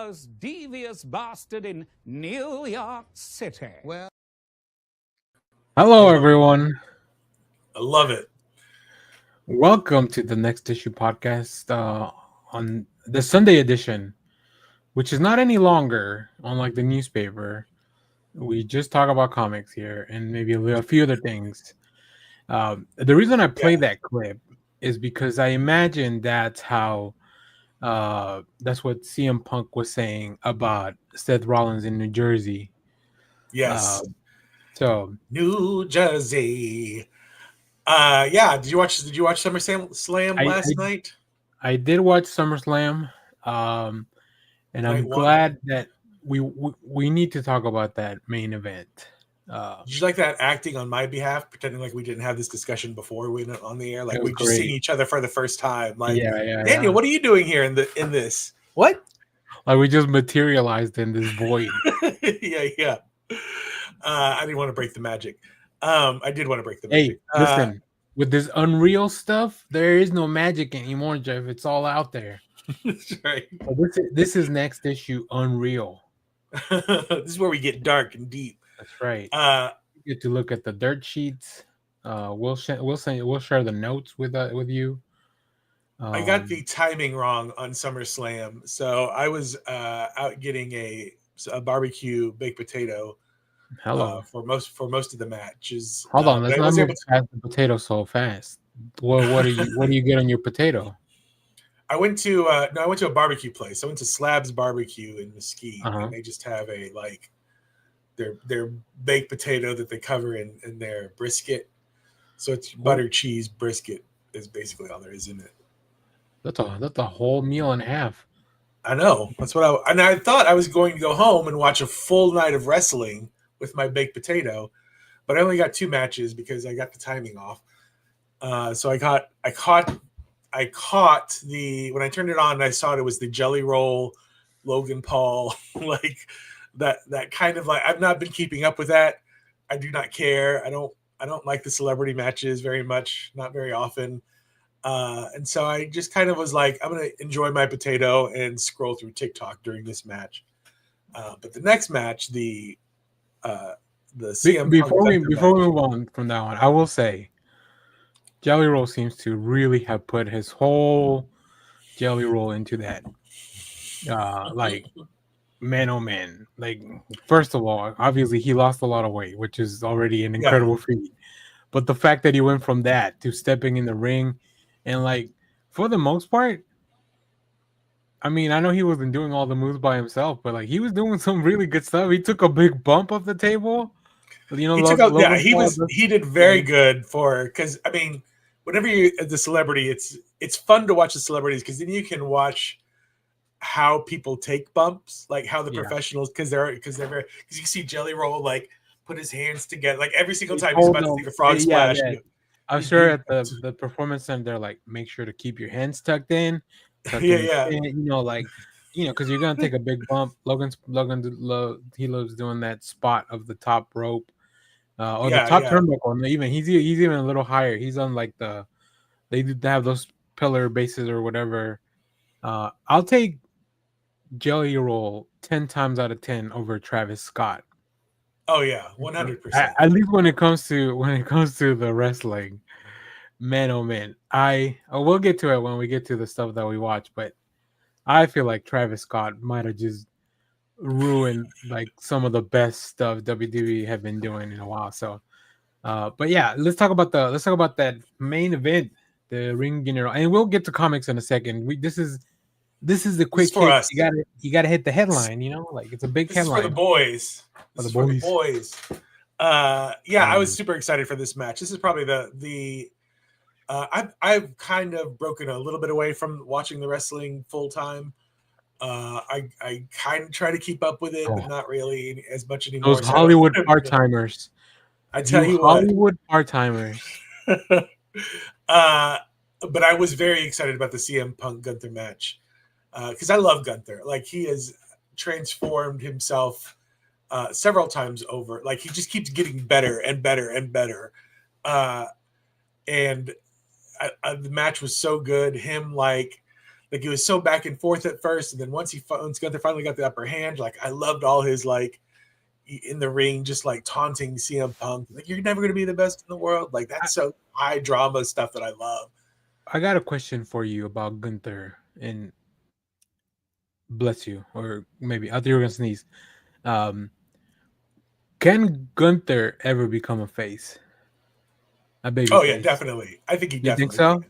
most devious bastard in New York City. Well, hello, everyone. I love it. Welcome to the Next Issue podcast on the Sunday edition, which is not any longer, unlike the newspaper. We just talk about comics here and maybe a few other things. The reason I played that clip is because I imagine that's how that's what CM Punk was saying about Seth Rollins in New Jersey. Yes. So New Jersey. Yeah. Did you watch SummerSlam last night? I did watch SummerSlam. And I'm glad that we need to talk about that main event. Did you like that acting on my behalf, pretending like we didn't have this discussion before we went on the air? Like we just seen each other for the first time. Like, Daniel, what are you doing here in this? What? Like we just materialized in this void. yeah. I didn't want to break the magic. I did want to break the magic. Hey, listen, with this Unreal stuff, there is no magic anymore, Jeff. It's all out there. That's right. So this is Next Issue Unreal. This is where we get dark and deep. That's right. You get to look at the dirt sheets. We'll share the notes with you. I got the timing wrong on SummerSlam, so I was out getting a barbecue baked potato. For most of the matches. Hold on, let's not move past the potato so fast. What do you get on your potato? I went to a barbecue place. I went to Slab's Barbecue in Mesquite, and they just have their baked potato that they cover in their brisket. So it's butter cheese brisket is basically all there is in it. That's a whole meal and a half. I know. That's what I thought I was going to go home and watch a full night of wrestling with my baked potato, but I only got 2 matches because I got the timing off. So I caught the, when I turned it on, I saw it was the Jelly Roll, Logan Paul, like that kind of, like, I've not been keeping up with that. I do not care. I don't like the celebrity matches very much, not very often. And so I just kind of was like, I'm going to enjoy my potato and scroll through TikTok during this match. But the next match, the CM before we move on from that one, I will say Jelly Roll seems to really have put his whole Jelly Roll into that. Like, man, oh man. Like, first of all, obviously he lost a lot of weight, which is already an incredible feat. But the fact that he went from that to stepping in the ring and, like, for the most part, I mean, I know he wasn't doing all the moves by himself, but like he was doing some really good stuff. He took a big bump off the table. You know, he did very good because I mean, whenever you're the celebrity, it's fun to watch the celebrities because then you can watch how people take bumps, like how the professionals, because you see Jelly Roll like put his hands together, like every single time he's about to take a frog splash. Yeah. I'm sure at the performance center, they're like, make sure to keep your hands tucked in. You know, like, you know, because you're gonna take a big bump. Logan, he loves doing that spot of the top rope, or the top turnbuckle. Even he's even a little higher. He's on like they have those pillar bases or whatever. I'll take Jelly Roll 10 times out of 10 over Travis Scott. Oh yeah, 100%. At least when it comes to the wrestling. Man, oh man, we'll get to it when we get to the stuff that we watch, but I feel like Travis Scott might have just ruined like some of the best stuff WWE have been doing in a while. So, but yeah, let's talk about that main event, the Ring General, and we'll get to comics in a second. This is the quick hit. Us. You gotta hit the headline. You know, like it's a big headline for the boys. For the boys. I was super excited for this match. This is probably the I've kind of broken a little bit away from watching the wrestling full time. I kind of try to keep up with it, but not really as much anymore. Those Hollywood part-timers. I tell you Hollywood part-timers. But I was very excited about the CM Punk Gunther match because I love Gunther. Like, he has transformed himself several times over. Like, he just keeps getting better and better and better. And the match was so good. Him, like, Like it was so back and forth at first, and then once Gunther finally got the upper hand, like I loved all his like in the ring, just like taunting CM Punk, like you're never gonna be the best in the world. Like that's so high drama stuff that I love. I got a question for you about Gunther, and bless you, or maybe I thought you were gonna sneeze. Can Gunther ever become a face? A baby Oh yeah, face? definitely. I think he You think definitely so? can.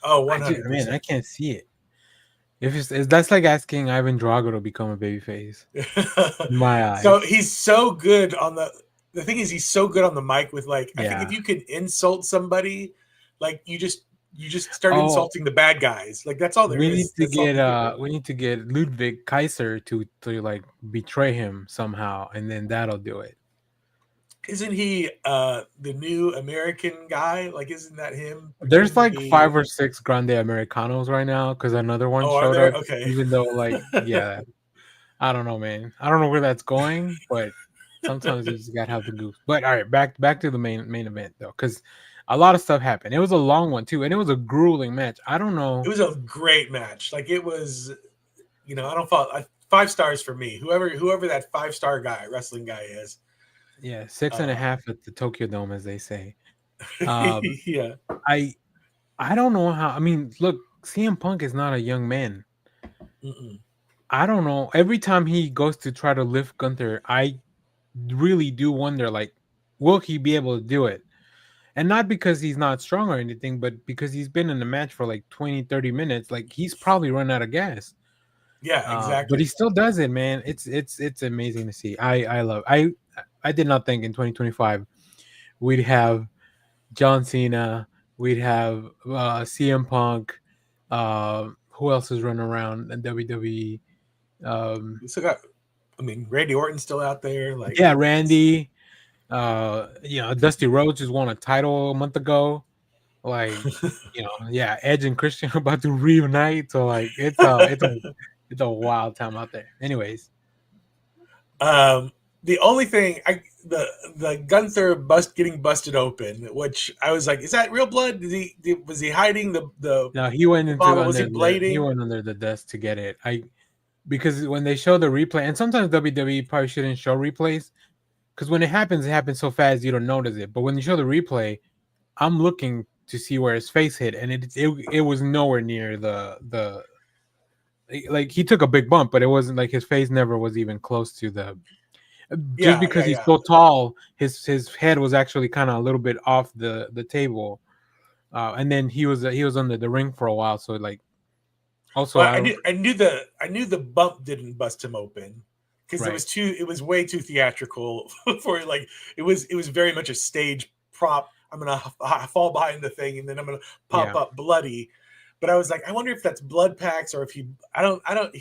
Oh, I just, man, I 100%. can't see it. If it's that's like asking Ivan Drago to become a babyface. In my So eyes. he's so good on the thing is he's so good on the mic with like I think if Yeah. you can insult somebody, like you just start Oh, insulting the bad guys. Like that's all there is. That's all you can do. we need to get Ludwig Kaiser to like betray him somehow, and then that'll do it. Isn't he the new American guy? Like isn't that him There's pretending to like be 5 or 6 Grande Americanos right now because another one Oh, are showed there? up. Okay. Even though, like, yeah, I don't know, man. I don't know where that's going, but sometimes you just gotta have the goose. But all right, back to the main event though, because a lot of stuff happened. It was a long one too, and it was a grueling match. I don't It know. was a great match. Like it was, I don't follow 5 stars for me. Whoever that 5-star guy, wrestling guy is. Yeah, 6.5 at the Tokyo Dome, as they say. Yeah. I I don't know how. I mean, look, CM Punk is not a young man. Mm-mm. I don't know. Every time he goes to try to lift Gunther, I really do wonder, like, will he be able to do it? And not because he's not strong or anything, but because he's been in the match for like 20, 30 minutes. Like, he's probably run out of gas. Yeah, But he exactly. still does it, man. It's amazing to see. I love. I did not think in 2025 we'd have John Cena, we'd have CM Punk. Who else is running around in WWE? Um, We still got. I mean, Randy Orton's still out there. Like, yeah, Randy. Dusty Rhodes just won a title a month ago. Like, yeah, Edge and Christian are about to reunite. So like, it's a wild time out there. Anyways, the only thing the Gunther getting busted open, which I was like, is that real blood? Was he hiding the now he went bottle? Was he he blading? went under the desk to get it. Because when they show the replay, and sometimes WWE probably shouldn't show replays because when it happens so fast you don't notice it. But when you show the replay, I'm looking to see where his face hit, and it was nowhere near the like he took a big bump, but it wasn't like his face never was even close to the. Just Yeah, because yeah, he's yeah. so tall, his head was actually kind of a little bit off the table, and then he was under the ring for a while. So like, also Well, I don't I knew the bump didn't bust him open because right, it was way too theatrical for like it was very much a stage prop. I'm gonna fall behind the thing and then I'm gonna pop yeah. up bloody. But I was like, I wonder if that's blood packs or if he. I don't.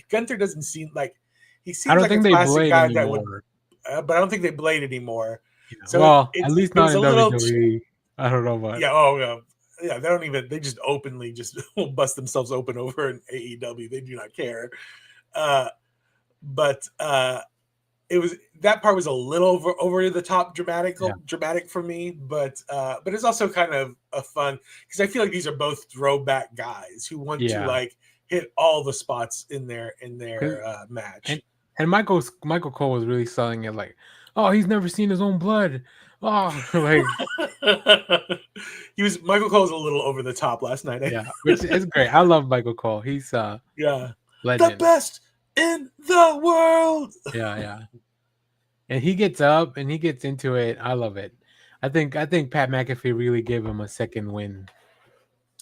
Gunther doesn't seem like he I seems don't like a think they classic blade guy that would, anymore. but I don't think they blade anymore. Yeah. So Well, at least it not was in a little. WWE. I don't know about. Yeah. Oh, yeah. Yeah. They don't even. They just openly just will bust themselves open over in AEW. They do not care. Uh, but it was that part was a little over the top Yeah, dramatic for me. But it's also kind of a fun because I feel like these are both throwback guys who want to yeah. like hit all the spots in their 'Cause- and match. and Michael Cole was really selling it like, oh, he's never seen his own blood. Oh, like Michael Cole's a little over the top last night. yeah, which is great. I love Michael Cole. He's Yeah, the legend. best in the world. Yeah, yeah. And he gets up and he gets into it. I love it. I think Pat McAfee really gave him a second win.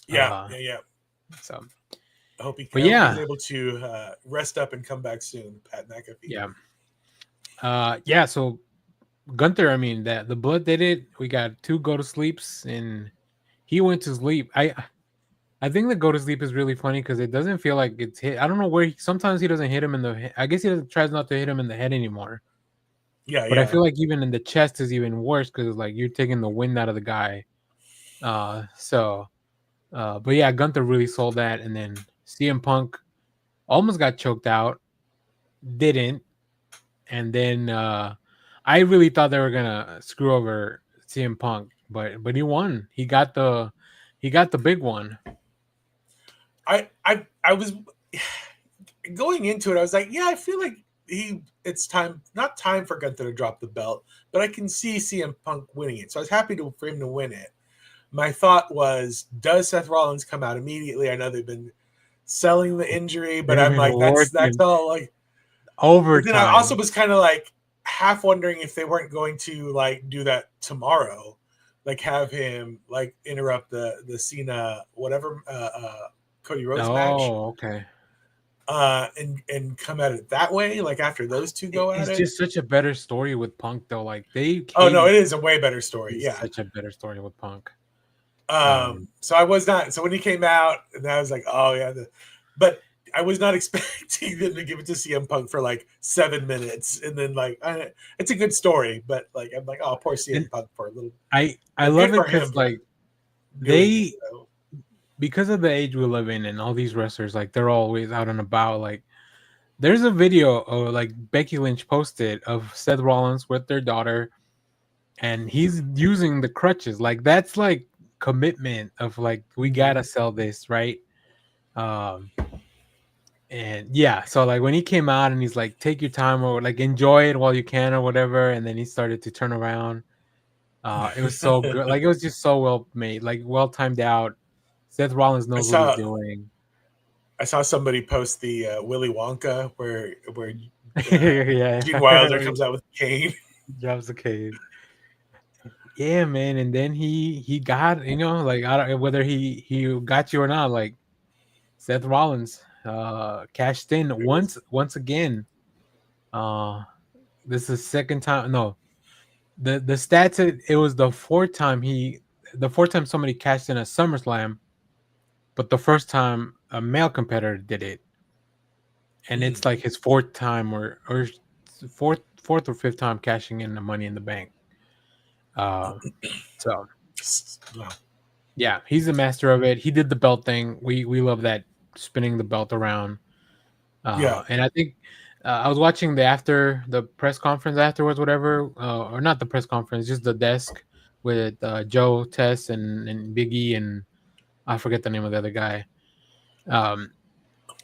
Yeah, Uh, yeah, yeah. so I but hope he's yeah, able to rest up and come back soon, Pat McAfee. yeah. Yeah, so Gunther, I mean that the blood did it. We got 2 go to sleeps and he went to sleep. I think the go to sleep is really funny because it doesn't feel like it's hit. I don't know where sometimes he doesn't hit him in the I guess he doesn't tries not to hit him in the head anymore. Yeah, But I yeah. feel like even in the chest is even worse because like you're taking the wind out of the guy. But yeah, Gunther really sold that, and then CM Punk almost got choked out, didn't, and then I really thought they were gonna screw over CM Punk, but he won. He got the big one. I was going into it, I was like, yeah, I feel like it's time, not time for Gunther to drop the belt, but I can see CM Punk winning it. So I was happy for him to win it. My thought was, does Seth Rollins come out immediately? I know they've been selling the injury, but They've I'm been like, that's working all like. But then I also overtime. was kind of like half wondering if they weren't going to like do that tomorrow, like have him like interrupt the Cena whatever Cody Rhodes match, Oh, okay. and come at it that way, like after those two go at It's it. just such a better story with Punk though. Like they Oh no, came it is a way better story. is Yeah. such a better story with Punk. So I was not. So when he came out, and I was like, oh yeah, but I was not expecting them to give it to CM Punk for like 7 minutes, and then like it's a good story, but like I'm like, oh, poor CM And Punk for a little. I But good love it for him because for like doing it. they because of the age we live in and all these wrestlers, like they're always out and about. Like there's a video of like Becky Lynch posted of Seth Rollins with their daughter, and he's using the crutches. Like that's like commitment of like we gotta sell this, right? Um and yeah, so like when he came out and he's like, take your time or like enjoy it while you can or whatever, and then he started to turn around. It was so good. Like it was just so well made, like well timed out. Seth Rollins I knows what he's saw doing. I saw somebody post the Willy Wonka where Yeah, Gene Wilder comes out with a cane. drops the cane. Yeah, man, and then he got like I don't whether he got you or not. Like Seth Rollins cashed in once again. Uh, this is second time. No, the stats said it was the fourth time somebody cashed in a SummerSlam, but the first time a male competitor did it, and it's like his fourth time or fourth or fifth time cashing in the Money in the Bank. So Wow. yeah, he's the master of it. He did the belt thing. We love that spinning the belt around. Yeah. And I think I was watching the press conference afterwards, whatever, or not the press conference, just the desk with Joe, Tess, and Biggie, and I forget the name of the other guy.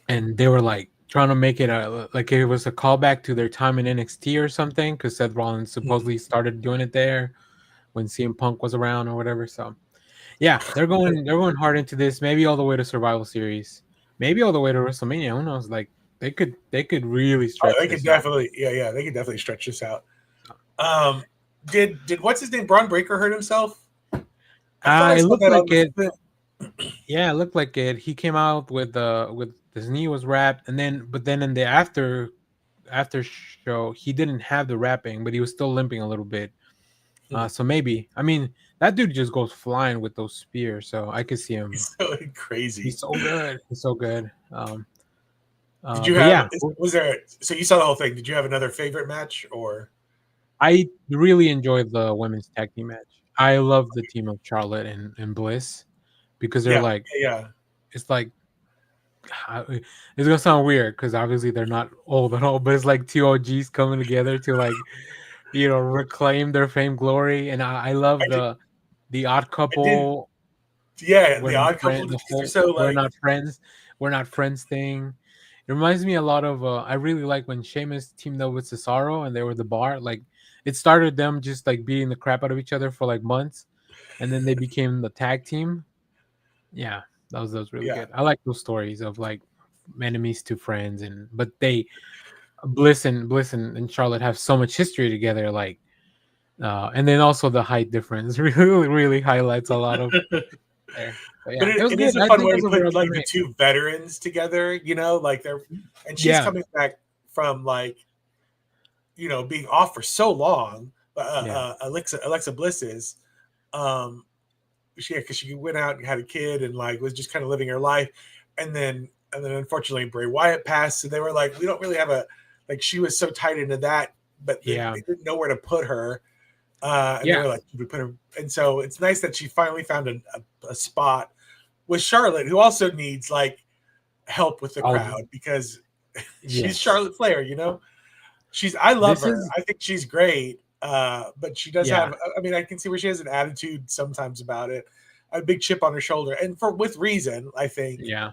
And they were like trying to make it like it was a callback to their time in NXT or something, because Seth Rollins supposedly started doing it there when CM Punk was around or whatever. So yeah, they're going hard into this. Maybe all the way to Survival Series. Maybe all the way to WrestleMania. Who knows? Like they could really Oh, stretch they could this out. definitely, yeah, they could definitely stretch this out. Did what's his name? Braun Breaker hurt himself? I thought I It saw looked that like on the it. film. Yeah, it looked like it. He came out with his knee was wrapped, and then in the after show he didn't have the wrapping, but he was still limping a little bit. So maybe I mean that dude just goes flying with those spears, so I could see him. He's so crazy. He's so good. He's so good. Did you But have? yeah, Was there? So you saw the whole thing. Did you have another favorite match or? I really enjoyed the women's tag team match. I love the team of Charlotte and Bliss because they're Yeah, like yeah. it's like it's gonna sound weird because obviously they're not old at all, but it's like two OGs coming together to like reclaim their fame glory. And I love I did. the odd I did. couple. Yeah, We're the not Odd Couple friends. The because they're whole so like. we're not friends thing. It reminds me a lot of. I really like when Sheamus teamed up with Cesaro and they were the bar. Like it started them just like beating the crap out of each other for like months, and then they became the tag team. Yeah, that was really Yeah, good. I like those stories of like enemies to friends, but they Bliss and Charlotte have so much history together. Like, and then also the height difference really highlights a lot of there. But but yeah, it was it good. is a I fun think it way was to overall put like good the hit. two veterans together. Like they're, and she's Yeah, coming back from like being off for so long. yeah, Alexa Bliss is. Um, because she went out and had a kid and like was just kind of living her life, and then unfortunately Bray Wyatt passed, so they were like, we don't really have a like. She was so tied into that, but yeah, they didn't know where to put her, and they yeah. were like, we put her. And so it's nice that she finally found a spot with Charlotte, who also needs like help with the Oh, crowd because she's yes. Charlotte Flair. I love This her. is I think she's great. But she does yeah, have. I mean, I can see where she has an attitude sometimes about it, a big chip on her shoulder, and with reason. I think. yeah.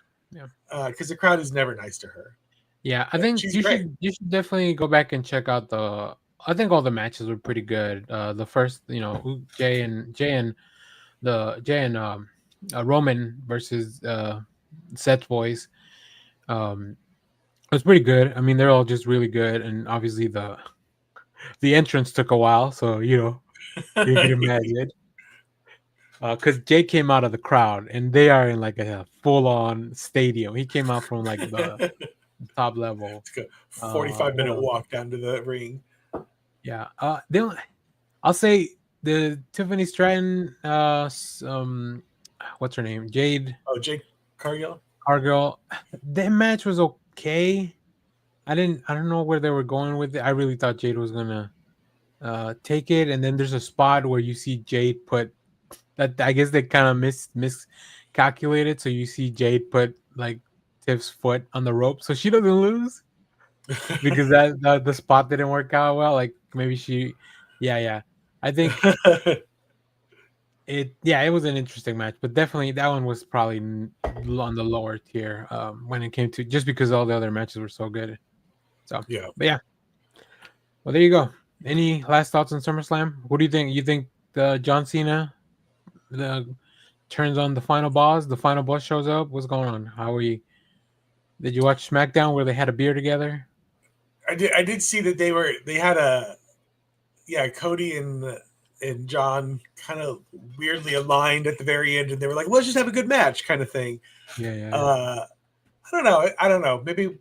because the crowd is never nice to her. Yeah, I think She's you great. should definitely go back and check out the. I think all the matches were pretty good. The first, Jay and Roman versus Seth's boys. It was pretty good. I mean, they're all just really good, and obviously the entrance took a while, so you can imagine. Because Jay came out of the crowd, and they are in like a full-on stadium. He came out from like the top level. It's a 45-minute Hold on. walk down to the ring. Yeah. I'll say the Tiffany Stratton. What's her name? Jade Oh, Jake Cargill. Cargill. That match was okay. I don't know where they were going with it. I really thought Jade was gonna take it, and then there's a spot where you see Jade put that. I guess they kind of miscalculated, so you see Jade put like Tiff's foot on the rope, so she doesn't lose because that the spot didn't work out well. Like maybe she, yeah. I think it was an interesting match, but definitely that one was probably on the lower tier when it came to just because all the other matches were so good. So Yeah. but yeah. Well, there you go. Any last thoughts on SummerSlam? What do you think? You think John Cena turns on the final boss? The final boss shows up. What's going on? How are you? Did you watch SmackDown where they had a beer together? I did see that they had Cody and John kind of weirdly aligned at the very end, and they were like, let's just have a good match kind of thing. Yeah. I don't know. Maybe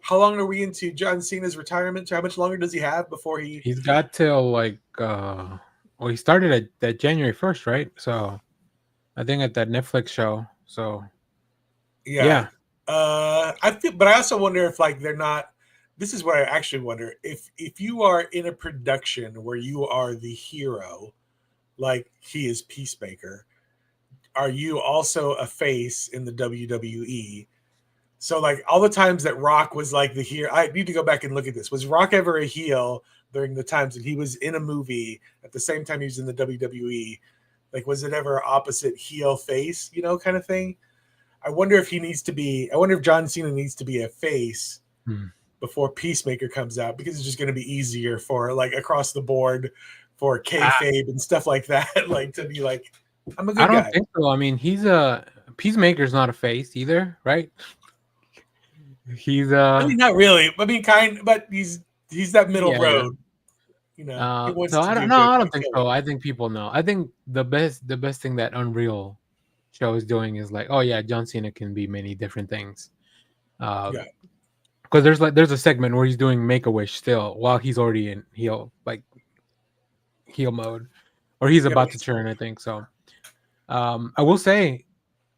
how long are we into John Cena's retirement? How much longer does he have before he's got till like he started at that January 1st, right? So I think at that Netflix show. So yeah. But I also wonder if like they're not. This is what I actually wonder if you are in a production where you are the hero, like he is Peacemaker, are you also a face in the WWE? So like all the times that Rock was like the hero, I need to go back and look at this. Was Rock ever a heel during the times that he was in a movie at the same time he was in the WWE? Like, was it ever opposite heel face, kind of thing? I wonder if John Cena needs to be a face before Peacemaker comes out, because it's just going to be easier for like across the board for kayfabe and stuff like that, like to be like, I'm a good guy. I don't think so. I mean, Peacemaker's not a face either, right? He's I mean, not really. I mean, but he's that middle road. He wants so to I don't think so. I think people know. I think the best thing that Unreal show is doing is like, oh yeah, John Cena can be many different things. Because there's a segment where he's doing Make-A-Wish still while he's already in heel mode, or he's about to turn, I think. So I will say,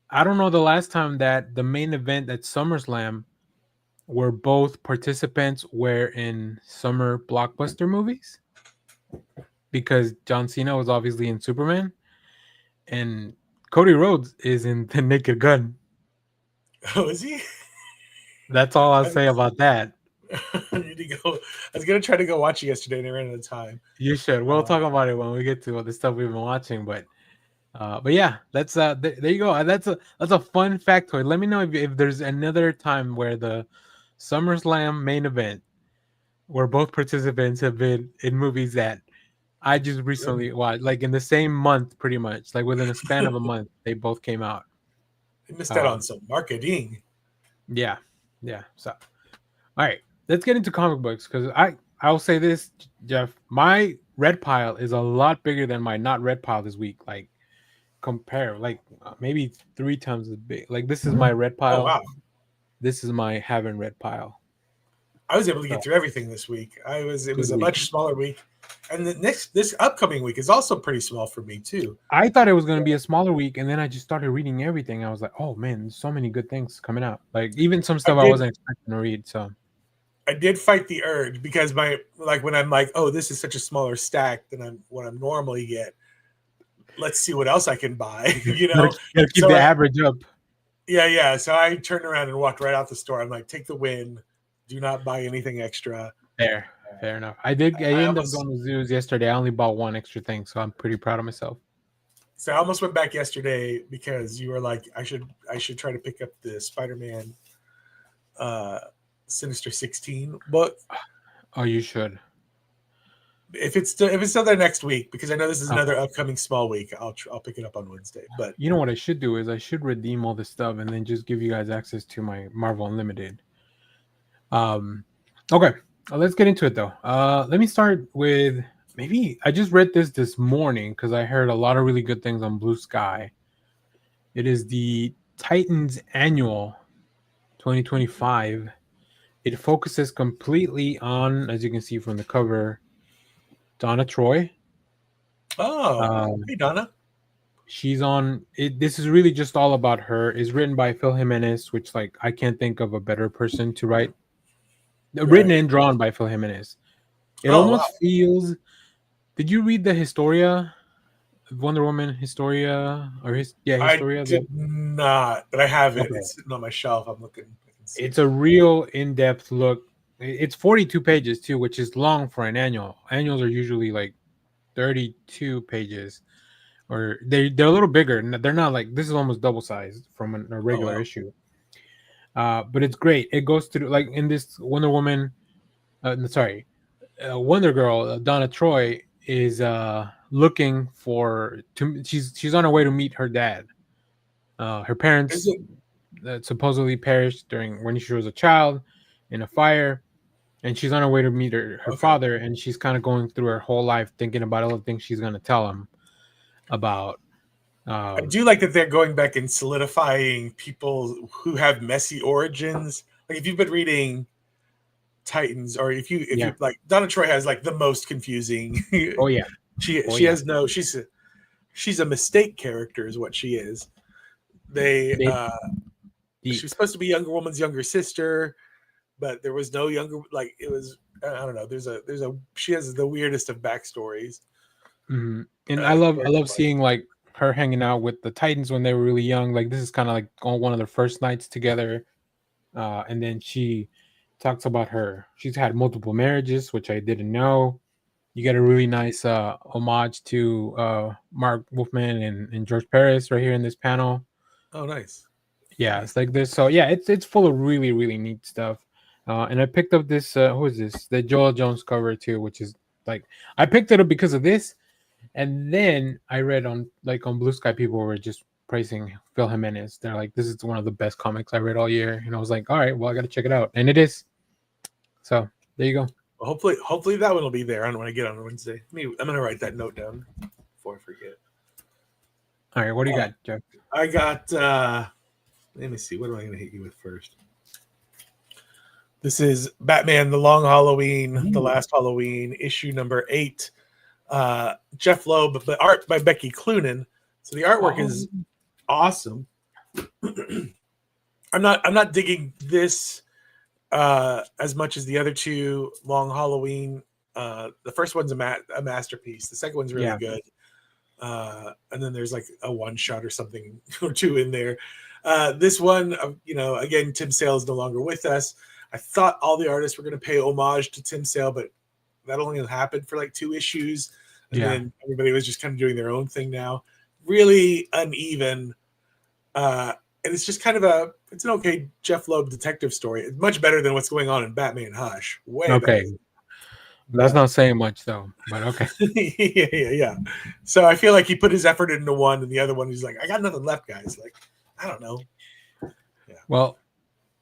I don't know the last time that the main event at SummerSlam where both participants were in summer blockbuster movies, because John Cena was obviously in Superman and Cody Rhodes is in The Naked Gun. Oh, is he? That's all I'll say about that. I need to go. I was gonna try to go watch it yesterday and I ran out of time. You should. We'll talk about it when we get to the stuff we've been watching, but yeah, that's there you go. That's a fun factoid. Let me know if there's another time where the SummerSlam main event where both participants have been in movies that I just recently watched, like in the same month, pretty much, like within a span of a month, they both came out. They missed out on some marketing. Yeah. So, all right, let's get into comic books, because I'll say this, Jeff, my red pile is a lot bigger than my not red pile this week. Like, compare, like maybe 3 times as big. Like, this is my red pile. Oh, wow. This is my haven't red pile. I was able to get through everything this week. It was a much smaller week. And this upcoming week is also pretty small for me too. I thought it was going to be a smaller week, and then I just started reading everything. I was like, oh man, there's so many good things coming out. Like even some stuff I wasn't expecting to read. So I did fight the urge, because when I'm like, oh, this is such a smaller stack than what I'm normally get. Let's see what else I can buy. Gotta keep the average up. Yeah. So I turned around and walked right out the store. I'm like, take the win. Do not buy anything extra. Fair enough. I ended up going to Zeus yesterday. I only bought 1 extra thing, so I'm pretty proud of myself. So I almost went back yesterday because you were like, I should try to pick up the Spider-Man Sinister 16 book. Oh, you should. If it's still there next week, because I know this is another Okay. upcoming small week, I'll pick it up on Wednesday. But You know what I should do is I should redeem all this stuff and then just give you guys access to my Marvel Unlimited. Okay, let's get into it though. Let me start with maybe I just read this morning because I heard a lot of really good things on Blue Sky. It is the Titans Annual 2025. It focuses completely on, as you can see from the cover, Donna Troy. hey Donna. She's on it. This is really just all about her. It's written by Phil Jimenez, which like I can't think of a better person to write. Written Right. and drawn by Phil Jimenez. It Oh wow. almost feels. Did you read the Historia, Wonder Woman Historia, or I Historia? did not, but I have it. Okay. It's sitting on my shelf. I'm looking. I can see It's it. a real in-depth look. It's 42 pages too, which is long for an annual. Annuals are usually like 32 pages, or they're a little bigger. They're not like this is almost double sized from a Oh regular wow. issue. But it's great. It goes through like in this Wonder Woman. Wonder Girl. Donna Troy is looking she's on her way to meet her dad. Her Is parents it supposedly perished during when she was a child in a fire, and she's on her way to meet her okay? father, and she's kind of going through her whole life thinking about all the things she's going to tell him about. I do like that they're going back and solidifying people who have messy origins. Like if you've been reading Titans, or if you like, Donna Troy has like the most confusing. Oh yeah. she has no. She's a mistake character, is what she is. They she was supposed to be Younger Woman's younger sister, but there was no younger. Like it was. I don't know. There's a. She has the weirdest of backstories. Mm-hmm. And I love seeing like her hanging out with the Titans when they were really young. Like this is kind of like on one of their first nights together. And then she talks about she's had multiple marriages, which I didn't know. You get a really nice homage to Mark Wolfman and George Paris right here in this panel. Oh, nice. Yeah, Nice. it's like this. So yeah, it's full of really really neat stuff. And I picked up this. Who is this? The Joel Jones cover too, which is like I picked it up because of this. And then I read on Blue Sky, people were just praising Phil Jimenez. They're like, this is one of the best comics I read all year. And I was like, all right, well, I got to check it out. And it is. So there you go. Well, hopefully that one will be there on when I get on Wednesday. I'm going to write that note down before I forget. All right. What do you got, Jeff? I got, let me see. What am I going to hit you with first? This is Batman, The Long Halloween, The Last Halloween, issue number 8. Jeff Loeb, but art by Becky Cloonan. So the artwork is awesome. I'm not digging this as much as the other two. Long Halloween. The first one's a masterpiece. The second one's really good. And then there's like a one shot or something or two in there. This one, again, Tim Sale is no longer with us. I thought all the artists were going to pay homage to Tim Sale, but that only happened for like 2 issues. And then everybody was just kind of doing their own thing now. Really uneven. And it's just kind of it's an okay Jeff Loeb detective story. It's much better than what's going on in Batman Hush. Way better. That's not saying much though, but okay. yeah. So I feel like he put his effort into one, and the other one he's like, I got nothing left, guys. Like, I don't know. Yeah. Well,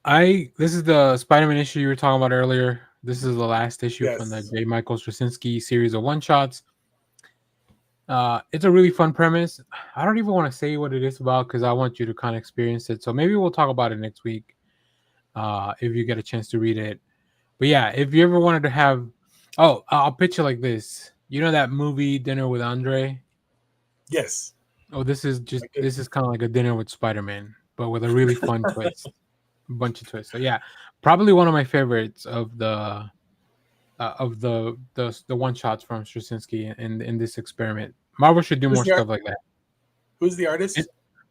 this is the Spider-Man issue you were talking about earlier. This is the last issue from the J. Michael Straczynski series of one-shots. It's a really fun premise. I don't even want to say what it is about because I want you to kind of experience it. So maybe we'll talk about it next week if you get a chance to read it. But yeah, if you ever wanted to have... Oh, I'll pitch it like this. You know that movie Dinner with Andre? Yes. Oh, this is kind of like a dinner with Spider-Man, but with a really fun twist. A bunch of twists. So yeah, probably one of my favorites of the one shots from Straczynski in this experiment. Marvel should do more stuff like that. Who's the artist?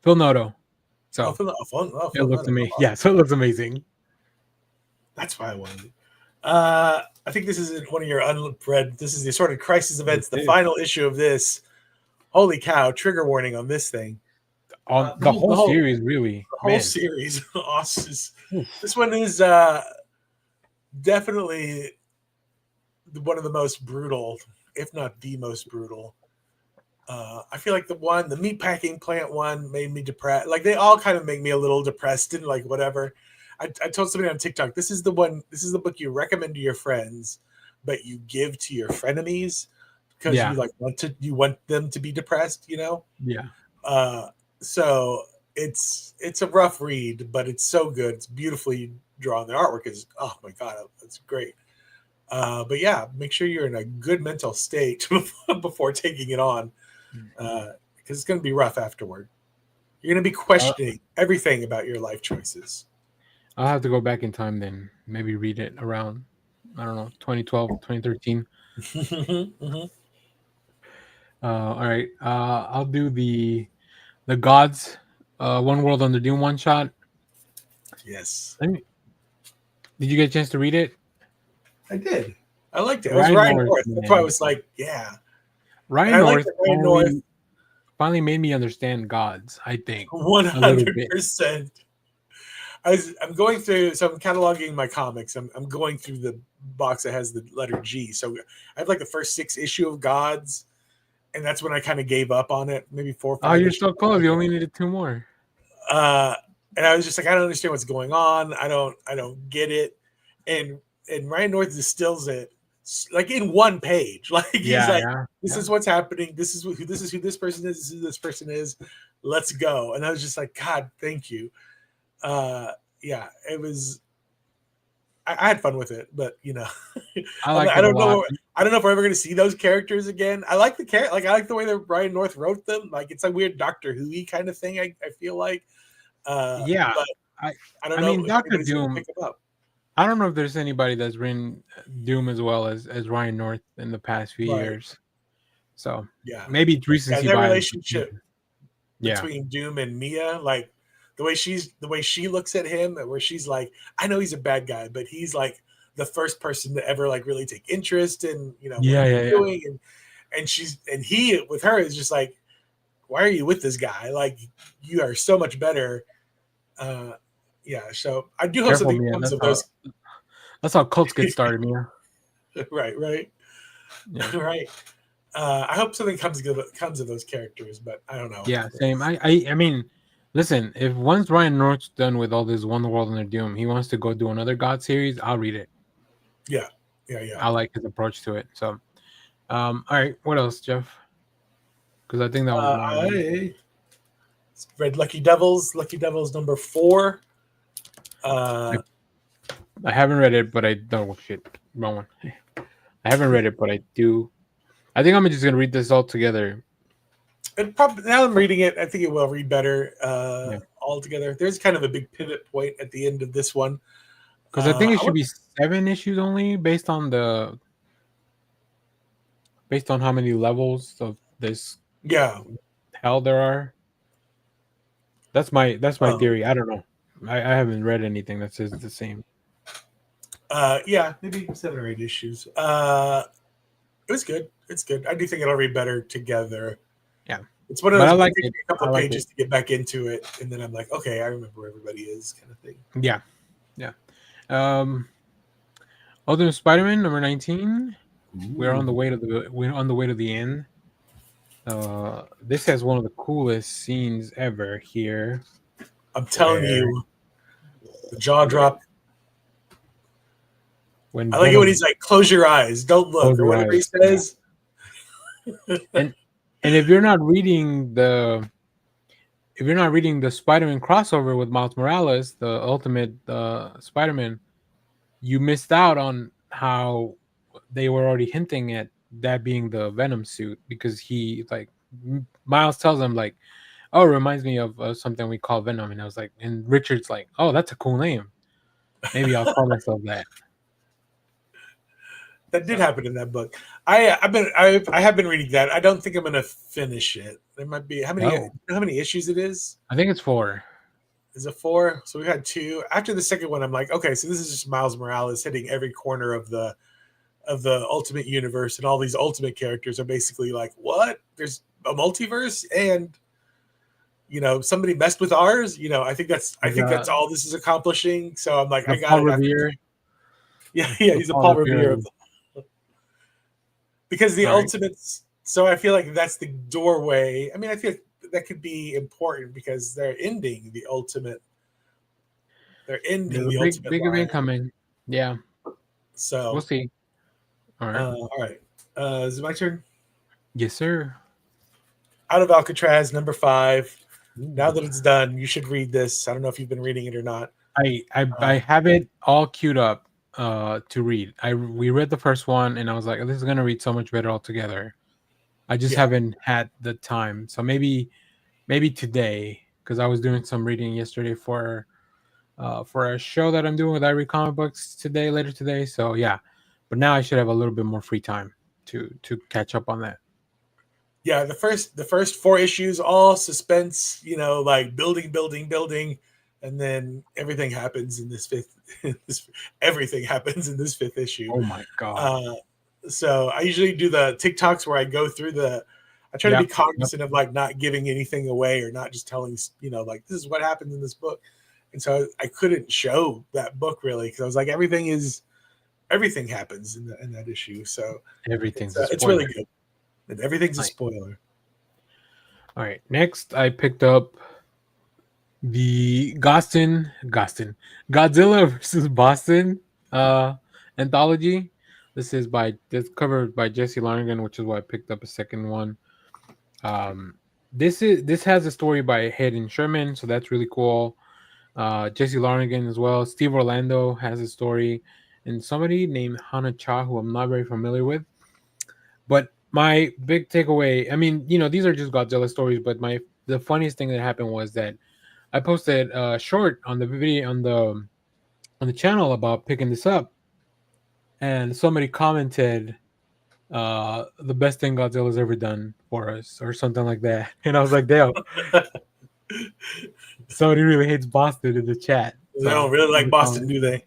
Phil Noto. So it looks amazing. Yeah, so it looks amazing. That's why I wanted it. I think this is one of your unread. This is the assorted crisis events. The final issue of this holy cow! Trigger warning on this thing. On the whole series, really, the whole man. series. This one is definitely one of the most brutal, if not the most brutal. I feel like the meatpacking plant one made me depressed. Like they all kind of make me a little depressed and like whatever. I told somebody on TikTok, this is the book you recommend to your friends, but you give to your frenemies because you want them to be depressed, you know? Yeah. So it's a rough read, but it's so good. It's beautifully drawn. The artwork is, oh my God, it's great. But yeah, make sure you're in a good mental state before taking it on, because it's going to be rough afterward. You're going to be questioning everything about your life choices. I'll have to go back in time then. Maybe read it around, I don't know, 2012, 2013. Mm-hmm. All right. I'll do the Gods, One World Under Doom one shot. Yes. Did you get a chance to read it? I did. I liked it. It was Ryan North. That's why I was like, yeah. Ryan North finally made me understand gods, I think. 100%. I'm going through, so I'm cataloging my comics. I'm going through the box that has the letter G. So I have like the first 6 issue of Gods, and that's when I kind of gave up on it. Maybe 4 or 5. Oh, you're so close. You only needed 2 more. And I was just like, I don't understand what's going on. I don't get it. And Ryan North distills it like in one page. Like he's this is what's happening. This is who this person is. This is who this person is. Let's go. And I was just like, God, thank you. Yeah, it was. I had fun with it, but you know, I don't know if we're ever going to see those characters again. I like the I like the way that Ryan North wrote them. Like it's a weird Doctor Who-y kind of thing. I feel like. But I don't know. I mean, Doctor Doom. I don't know if there's anybody that's written Doom as well as Ryan North in the past few years. So yeah, maybe it's recency bias. That relationship between Doom and Mia, like the way she looks at him, where she's like, I know he's a bad guy, but he's like the first person to ever like really take interest in what he's doing, and he with her is just like, why are you with this guy? Like you are so much better. So I do hope something comes of those. That's how cults get started, Mia. Right. Yeah. Right. I hope something comes of those characters, but I don't know. Yeah, same. I mean, listen, if once Ryan North's done with all this One World Under Doom, he wants to go do another God series, I'll read it. Yeah. I like his approach to it. So, all right, what else, Jeff? Because I think that was I read Lucky Devils number 4. I haven't read it, but I don't. Wrong one. I haven't read it, but I do. I think I'm just gonna read this all together. And probably now I'm reading it, I think it will read better all together. There's kind of a big pivot point at the end of this one, because I think it should be 7 issues only, based on how many levels of this hell there are. That's my theory. I don't know. I haven't read anything that says the same. Maybe 7 or 8 issues. It was good. It's good. I do think it'll read better together. Yeah, it's one of those. It takes me a couple of pages to get back into it, and then I'm like, okay, I remember where everybody is, kind of thing. Yeah. Ultimate Spider-Man number 19. We're on the way to the end. This has one of the coolest scenes ever here. I'm telling you, the jaw drop. I like it when he's like, "Close your eyes, don't look," or whatever he says. And if you're not reading the Spider-Man crossover with Miles Morales, the Ultimate Spider-Man, you missed out on how they were already hinting at that being the Venom suit, because Miles tells him like, "Oh, it reminds me of something we call Venom," and I was like, and Richard's like, "Oh, that's a cool name. Maybe I'll call myself that." That did happen in that book. I have been reading that. I don't think I'm going to finish it. There might be how many issues it is? I think it's 4. Is it 4? So we had 2. After the second one, I'm like, okay, so this is just Miles Morales hitting every corner of the Ultimate Universe, and all these Ultimate characters are basically like, what? There's a multiverse and somebody messed with ours. I think that's all this is accomplishing. So I'm like, I got Paul it. Revere. Yeah, he's a Paul Revere. Because the ultimates. So I feel like that's the doorway. I mean, I feel like that could be important because they're ending the ultimate. They're ending the ultimate big line. event coming. Yeah. So we'll see. All right. All right. Is it my turn? Yes, sir. Out of Alcatraz, number 5. Now that it's done, you should read this. I don't know if you've been reading it or not. I have it all queued up to read. We read the first one and I was like, this is gonna read so much better altogether. I just haven't had the time. So maybe today, because I was doing some reading yesterday for a show that I'm doing with I Read Comic Books later today. So yeah. But now I should have a little bit more free time to catch up on that. Yeah, the first 4 issues, all suspense, like building, and then everything happens in this fifth. Everything happens in this 5th issue. Oh my god! So I usually do the TikToks where I go through I try to be cognizant of like not giving anything away or not just telling like this is what happens in this book, and so I couldn't show that book really because I was like everything happens in that issue. So it's really good. And everything's a spoiler. All right. Next, I picked up the Godzilla versus Boston anthology. This is covered by Jesse Larnigan, which is why I picked up a second one. This has a story by Hayden Sherman, so that's really cool. Jesse Larnigan as well. Steve Orlando has a story, and somebody named Hana Cha, who I'm not very familiar with. But my big takeaway, I mean, these are just Godzilla stories, but the funniest thing that happened was that I posted a short on the video on the channel about picking this up, and somebody commented, the best thing Godzilla's ever done for us, or something like that. And I was like, damn. Somebody really hates Boston in the chat. They don't really like Boston, do they?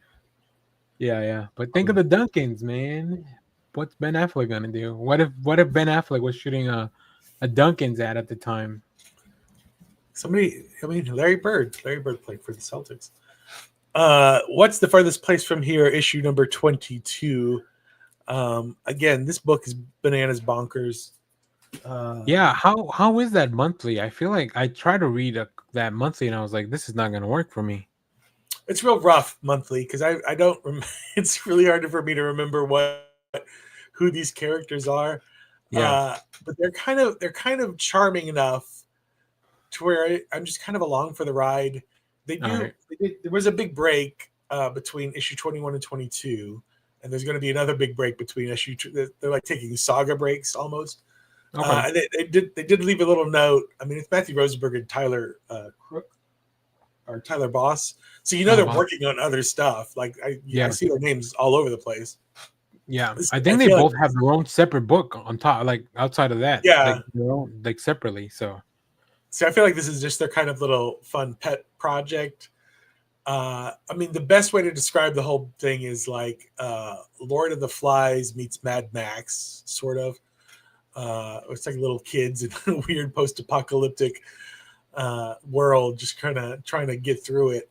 Yeah. But think of the Duncans, man. What's Ben Affleck gonna do? What if Ben Affleck was shooting a Duncan's ad at the time? Larry Bird played for the Celtics. What's the furthest place from here? Issue number 22. Again, this book is bananas bonkers. Yeah, how is that monthly? I feel like I tried to read that monthly and I was like, this is not gonna work for me. It's real rough monthly because I don't. It's really hard for me to remember who these characters are. Yeah, but they're kind of charming enough to where I'm just kind of along for the ride. There was a big break between issue 21 and 22, and there's going to be another big break between issue. They're like taking saga breaks almost. And they did leave a little note. I mean, it's Matthew Rosenberg and Tyler Crook or Tyler Boss, so they're working on other stuff. Like I see their names all over the place. Yeah, I think they both have their own separate book on top, like outside of that. Yeah, like their own, like separately. So I feel like this is just their kind of little fun pet project. I mean, the best way to describe the whole thing is like Lord of the Flies meets Mad Max, sort of. It's like little kids in a weird post-apocalyptic world, just kind of trying to get through it.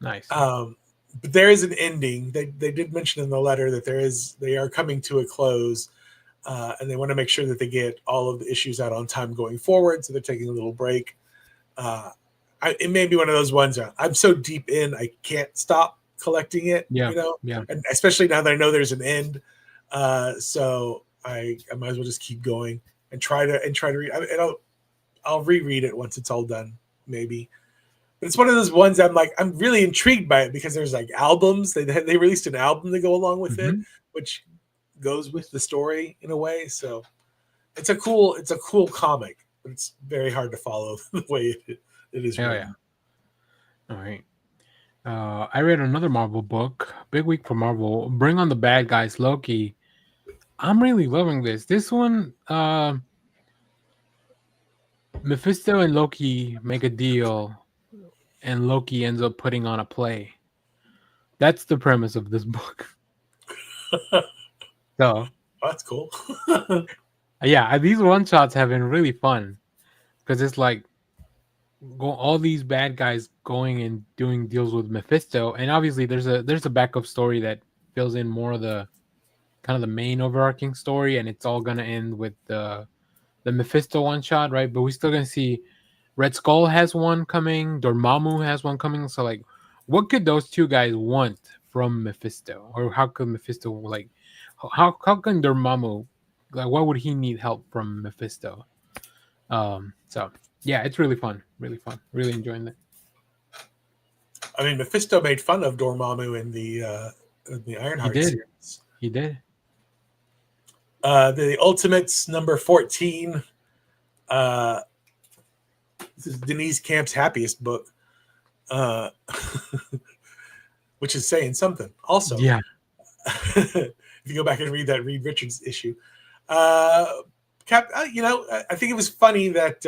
Nice. But there is an ending. They did mention in the letter that they are coming to a close, and they want to make sure that they get all of the issues out on time going forward. So they're taking a little break. It may be one of those ones I'm so deep in I can't stop collecting it. Yeah. And especially now that I know there's an end. So I might as well just keep going and try to read. I'll reread it once it's all done, maybe. But it's one of those ones I'm really intrigued by it because there's like albums. They released an album to go along with it, which goes with the story in a way. So it's a cool comic, but it's very hard to follow the way it is. Hell yeah. All right. I read another Marvel book. Big week for Marvel. Bring on the Bad Guys, Loki. I'm really loving this. This one, Mephisto and Loki make a deal, and Loki ends up putting on a play. That's the premise of this book. So that's cool. Yeah, these one shots have been really fun because it's like all these bad guys going and doing deals with Mephisto, and obviously there's a backup story that fills in more of the kind of the main overarching story, and it's all gonna end with the Mephisto one shot, right? But we're still gonna see Red Skull has one coming, Dormammu has one coming. So like, what could those two guys want from Mephisto, or how could Mephisto like, how can Dormammu like, what would he need help from Mephisto? So yeah, it's really fun, really enjoying it. I mean, Mephisto made fun of Dormammu in the He Ironheart did, series. he did. The Ultimates number 14. This is Denise Camp's happiest book, uh, which is saying something. Also, Yeah, if you go back and read that Reed Richards issue, I think it was funny that.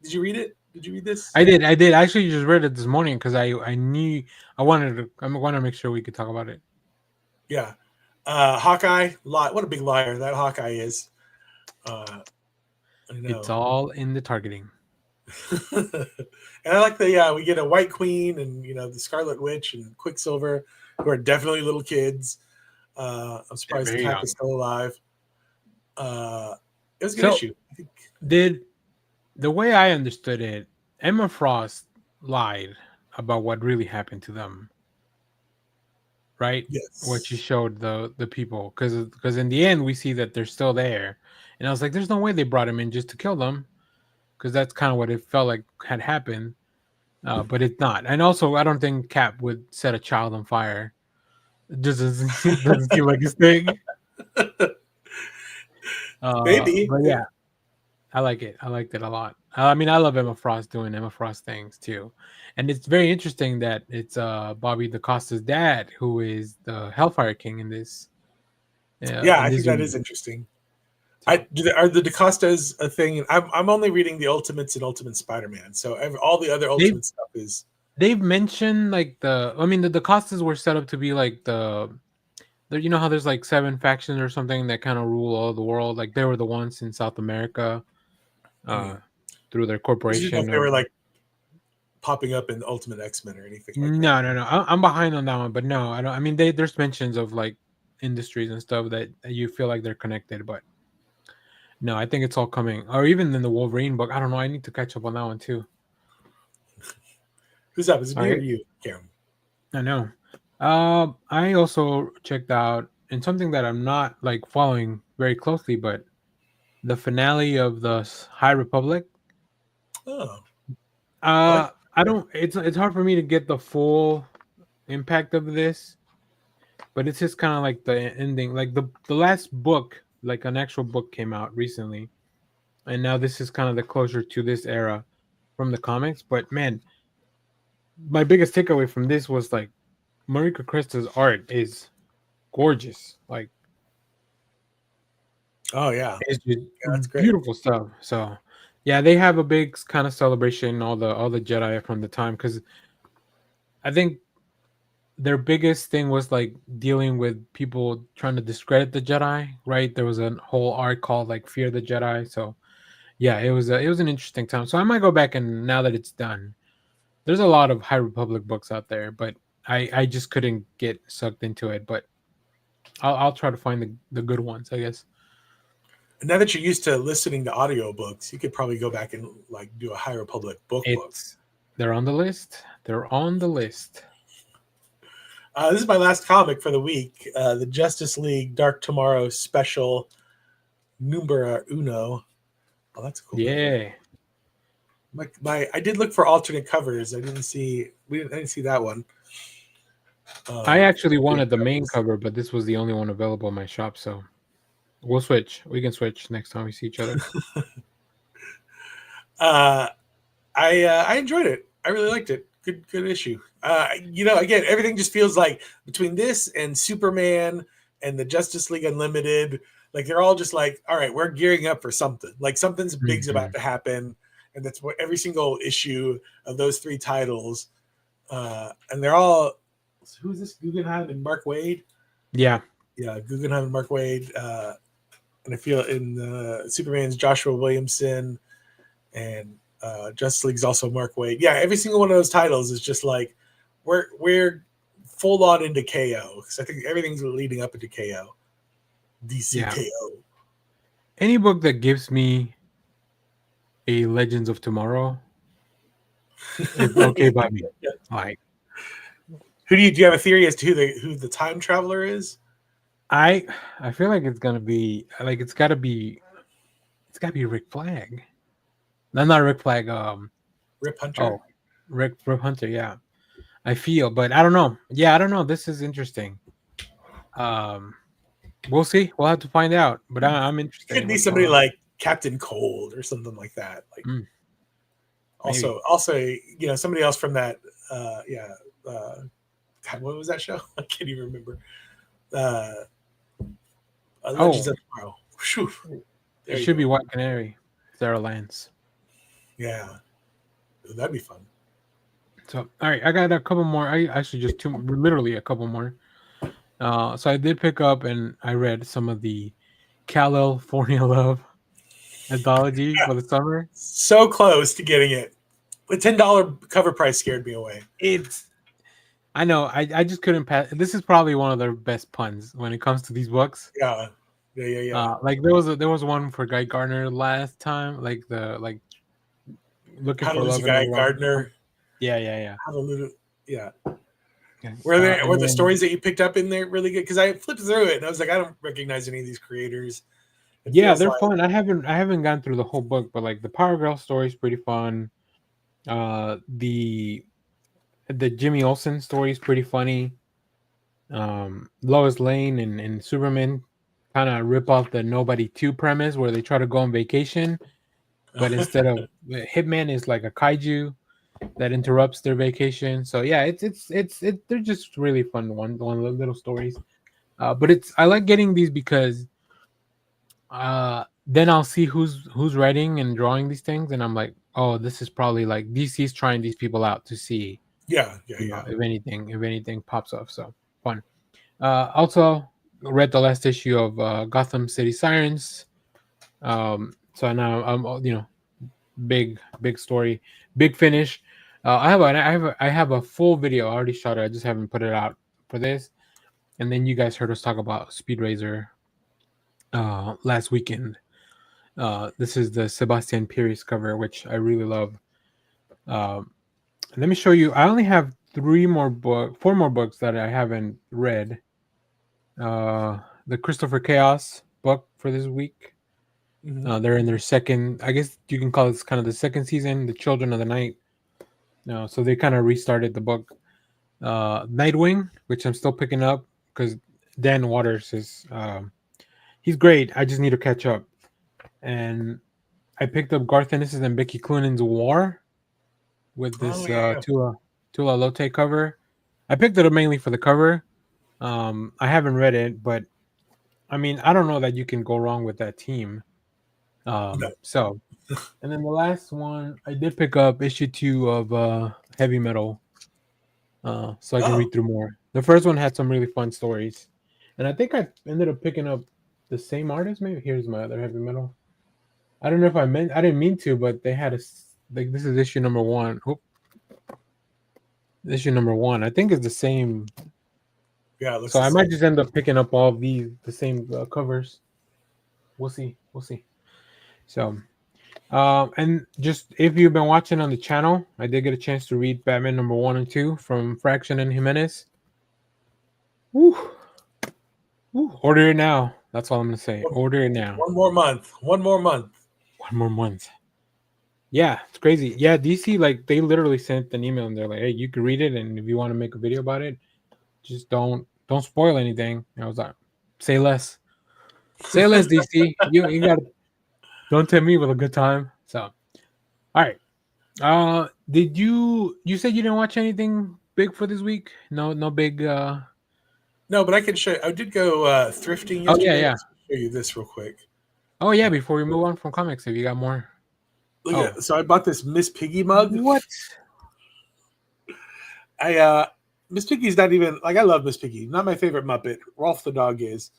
Did you read it? Did you read this? I did. I actually just read it this morning because I knew I wanted to make sure we could talk about it. Yeah, Hawkeye. What a big liar that Hawkeye is. I know. It's all in the targeting. And I like we get a White Queen and the Scarlet Witch and Quicksilver, who are definitely little kids. I'm surprised Cap is still alive. It was a good issue. I think. Did the way I understood it, Emma Frost lied about what really happened to them, right? Yes. What she showed the people, because in the end we see that they're still there, and I was like, there's no way they brought him in just to kill them, because that's kind of what it felt like had happened, but it's not. And also, I don't think Cap would set a child on fire. It just doesn't seem like his thing. Maybe, but yeah. I like it. I liked it a lot. I mean, I love Emma Frost doing Emma Frost things too, and it's very interesting that it's Bobby DaCosta's dad who is the Hellfire King in this. Yeah, I think that is interesting. So. Are the DaCostas a thing? I'm only reading the Ultimates and Ultimate Spider-Man, so all the other Ultimate stuff is. They've mentioned like the DaCostas were set up to be like the you know how there's like 7 factions or something that kind of rule all the world. Like they were the ones in South America, through their corporation. They were like popping up in Ultimate X-Men or anything like no, that. No. I'm behind on that one, but no, I don't. I mean, there's mentions of like industries and stuff that you feel like they're connected, but no, I think it's all coming. Or even in the Wolverine book, I don't know. I need to catch up on that one too. Who's up? Is it me or you, Karen? I know. I also checked out, and something that I'm not like following very closely, but the finale of the High Republic. Oh. I don't. It's hard for me to get the full impact of this, but it's just kind of like the ending. Like the last book, like an actual book, came out recently, and now this is kind of the closure to this era from the comics. But man, my biggest takeaway from this was like Marika Krista's art is gorgeous. Like, oh yeah, it's just that's great. Beautiful stuff. So yeah, they have a big kind of celebration, all the Jedi from the time, because I think their biggest thing was like dealing with people trying to discredit the Jedi, right? There was a whole arc called like Fear the Jedi. So yeah, it was an interesting time. So I might go back, and now that it's done, there's a lot of High Republic books out there, but I just couldn't get sucked into it. But I'll try to find the good ones, I guess. Now that you're used to listening to audiobooks, you could probably go back and like do a High Republic book. They're on the list. They're on the list. This is my last comic for the week. The Justice League Dark Tomorrow special numero uno. Oh, that's a cool. Yeah. I did look for alternate covers. I didn't see that one. I actually wanted the main cover, but this was the only one available in my shop, so we'll switch. We can switch next time we see each other. I enjoyed it. I really liked it. Good issue. Again, everything just feels like between this and Superman and the Justice League Unlimited, like they're all just like, all right, we're gearing up for something. Like something's big's about to happen, and that's what every single issue of those 3 titles. And they're all. Who's this? Guggenheim and Mark Waid. Yeah. Guggenheim and Mark Waid. and I feel in Superman's Joshua Williamson, and Justice League's also Mark Waid. Yeah, every single one of those titles is just like we're full on into KO, because I think everything's leading up into KO. DC KO. Any book that gives me a Legends of Tomorrow is okay by me. Like, do you have a theory as to who the time traveler is? I feel like it's gonna be like it's gotta be Rick Flag. No, not Rick Flag. Rip Hunter. Oh, Rip Hunter. Yeah, I feel, but I don't know. Yeah, I don't know. This is interesting. We'll see. We'll have to find out. But I'm interested. Could be somebody like Captain Cold or something like that. Like also, somebody else from that. God, what was that show? I can't even remember. Legends of Tomorrow. Whew. It should be White Canary, Sarah Lance. Yeah, that'd be fun. So, all right, I got a couple more. I actually just literally a couple more. So I did pick up and I read some of the California Love anthology for the summer. So close to getting it. The $10 cover price scared me away. I know. I just couldn't pass. This is probably one of their best puns when it comes to these books. Yeah. Like there was one for Guy Gardner last time. Like looking How to for Lose love. a Guy Gardner. Yeah. How to lose it. Yeah. Were the stories that you picked up in there really good? Because I flipped through it and I was like, I don't recognize any of these creators. Yeah, they're fun. I haven't gone through the whole book, but like the Power Girl story is pretty fun. The Jimmy Olsen story is pretty funny. Lois Lane and Superman kind of rip off the Nobody 2 premise where they try to go on vacation, but instead of Hitman is like a kaiju that interrupts their vacation. So yeah, they're just really fun one little stories. But I like getting these because then I'll see who's writing and drawing these things, and I'm like, oh, this is probably like DC's trying these people out to see if anything pops up. So fun. Also read the last issue of Gotham City Sirens. So now I'm big story, big finish. I have a full video. I already shot it. I just haven't put it out for this. And then you guys heard us talk about Speed Razor last weekend. This is the Sebastian Pires cover, which I really love. Let me show you. I only have four more books that I haven't read. The Christopher Chaos book for this week. They're in their second, I guess you can call it kind of the second season, The Children of the Night. So they kind of restarted the book. Nightwing, which I'm still picking up because Dan Waters is he's great. I just need to catch up. And I picked up Garth Ennis's and Becky Cloonan's War with this Tula Lotte cover. I picked it up mainly for the cover. I haven't read it, but I mean, I don't know that you can go wrong with that team. So, and then the last one, I did pick up issue 2 of Heavy Metal, so I can read through more. The first one had some really fun stories, and I think I ended up picking up the same artist. Maybe here's my other Heavy Metal. I don't know if I didn't mean to, but they had this is issue number 1. Issue number 1. I think it's the same. Yeah. So I might just end up picking up all of the same covers. We'll see. So, and just if you've been watching on the channel, I did get a chance to read Batman number 1 and 2 from Fraction and Jimenez. Woo. Order it now. That's all I'm gonna say. Order it now. One more month. Yeah, it's crazy. Yeah, DC, like, they literally sent an email and they're like, hey, you can read it, and if you want to make a video about it, just don't spoil anything. And I was like, say less, DC. You got to. Don't tempt me with a good time. So, all right. Did you said you didn't watch anything big for this week? No big. No, but I can show you. I did go thrifting yesterday. Yeah. I'll show you this real quick. Oh yeah, before we move on from comics, have you got more? Look at, so I bought this Miss Piggy mug. What? Miss Piggy's not even like, I love Miss Piggy. Not my favorite Muppet. Rolf the dog is.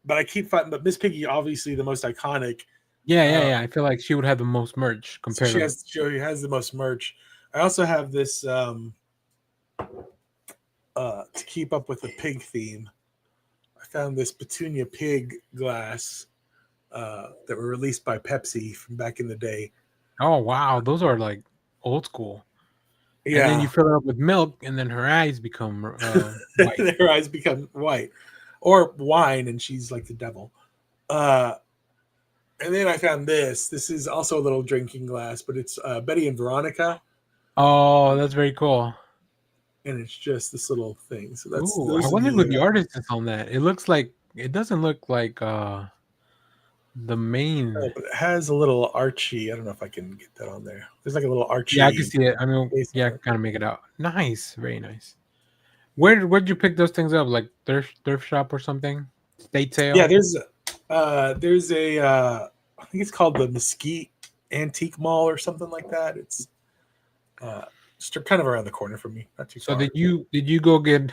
but I keep finding. But Miss Piggy, obviously the most iconic. Yeah. I feel like she would have the most merch So compared to. she has the most merch. I also have this to keep up with the pig theme. I found this Petunia pig glass that were released by Pepsi from back in the day. Oh wow, those are like old school. And then you Yeah, fill it up with milk, and then her eyes become white. her eyes become white, or wine, and she's like the devil. Uh, and then I found this. This is also a little drinking glass, but it's Betty and Veronica, Oh, that's very cool. and it's just this little thing. So that's Ooh, I those are wonder who the the. artist is on that. It looks like it doesn't look like the Oh, main. but it has a little Archie. I don't know if I can get that on there. There's like a little Yeah, I can Archie see it. I mean, face yeah, I on can it. kind of make it out. Nice, very nice. Where'd you pick those things up? Like thrift shop or something? State Yeah, sale? there's a I think it's called the Mesquite Antique Mall or something like that. It's uh, just kind of around the corner from me, not too So far. did you go get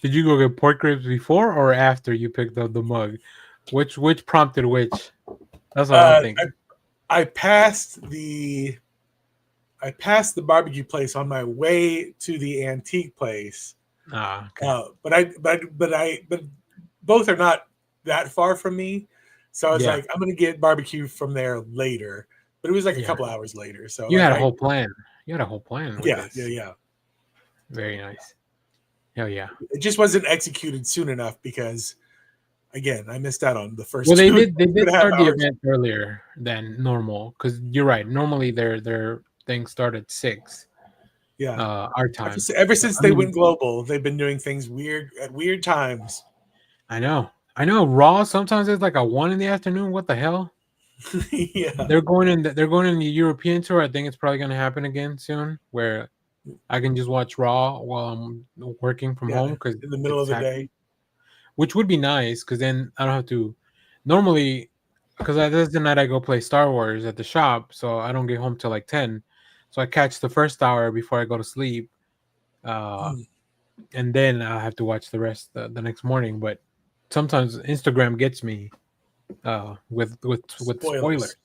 did you go get pork ribs before or after you picked up the mug? Which prompted which? That's what I'm Uh, thinking. I passed the barbecue place on my way to the antique place. Ah, okay. But both are not that far from me. So I was Yeah, like, I'm gonna get barbecue from there later. But it was like a yeah. couple hours later. So You like had a I whole plan. You had a whole plan with this. yeah. Very nice. Hell yeah. It just wasn't executed soon enough because again, I missed out on the Well, first two they and did a half start the hours. event earlier than normal because you're right. Normally their things start at 6 Yeah. our time. Ever But since I they mean, went global, they've been doing things weird at weird times. I know. I know Raw sometimes it's like a 1 in the afternoon. What the hell? Yeah. They're going in the European tour. I think it's probably going to happen again soon where I can just watch Raw while I'm working from Yeah. home cuz In the middle of it's the day. happening, which would be nice cuz then I don't have to normally because that's the night I go play Star Wars at the shop, so I don't get home till like 10. So I catch the first hour before I go to sleep. Uh Mm. and then I have to watch the rest the next morning, but sometimes Instagram gets me with spoilers. Spoilers.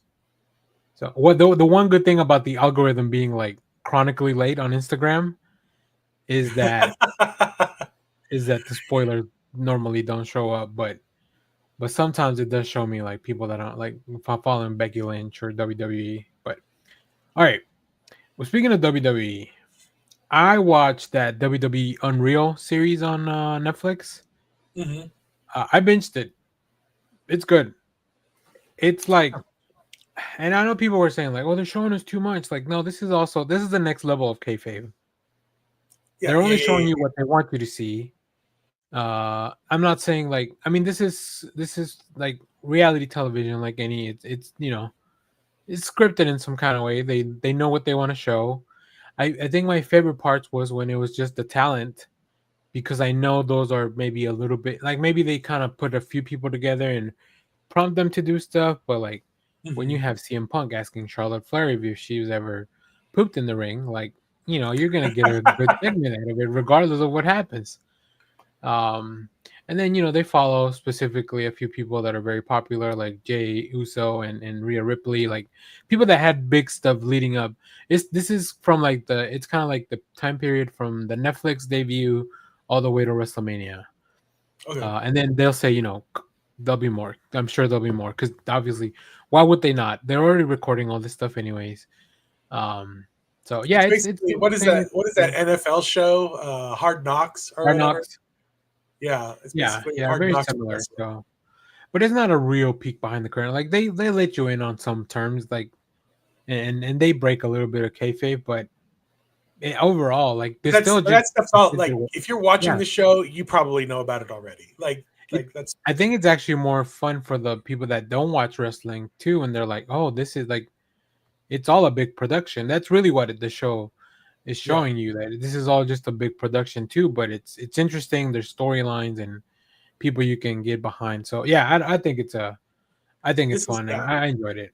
So what the one good thing about the algorithm being like chronically late on Instagram is that the spoilers normally don't show up, but sometimes it does show me like people that aren't like if I'm following Becky Lynch or WWE. But all right, well speaking of WWE, I watched that WWEunreal series on Netflix. Hmm. I binged it. It's good. It's like, and I know people were saying like, "Oh, they're showing us too much." Like, no, this is the next level of kayfabe. Yeah, They're yeah, only yeah, showing yeah. you what they want you to see. I'm not saying like, I mean, this is like reality television, like any. It's it's scripted in some kind of way. They know what they want to show. I think my favorite parts was when it was just the talent because I know those are maybe a little bit like maybe they kind of put a few people together and prompt them to do stuff, but like when you Hmm. have CM Punk asking Charlotte Flair if she was ever pooped in the ring, like you're gonna get a good segment out of it, regardless of what happens. Um, and then they follow specifically a few people that are very popular, like Jay Uso and Rhea Ripley, like people that had big stuff leading up. This is from like it's kind of like the time period from the Netflix debut all the way to WrestleMania. Okay. And then they'll say, there'll be more. I'm sure there'll be more because obviously, why would they not? They're already recording all this stuff anyways. Um, so yeah, It's it's basically what is interesting. that? It's What is that interesting. NFL show? Hard Knocks or Hard whatever. Knocks. Yeah, it's Yeah, basically yeah, Hard very Knocks with similar. wrestling. So, but it's not a real peek behind the curtain. Like they let you in on some terms, like and they break a little bit of kayfabe, but overall, like they're still But just that stuff's all like if you're watching yeah. the show, you probably know about it already. It, That's I think it's actually more fun for the people that don't watch wrestling too, and they're like, oh, this is like it's all a big production. That's really what the show is yeah. showing you that this is all just a big production too. But it's interesting. There's storylines and people you can get behind. So yeah, I think I think it's This is fun and yeah. I enjoyed it.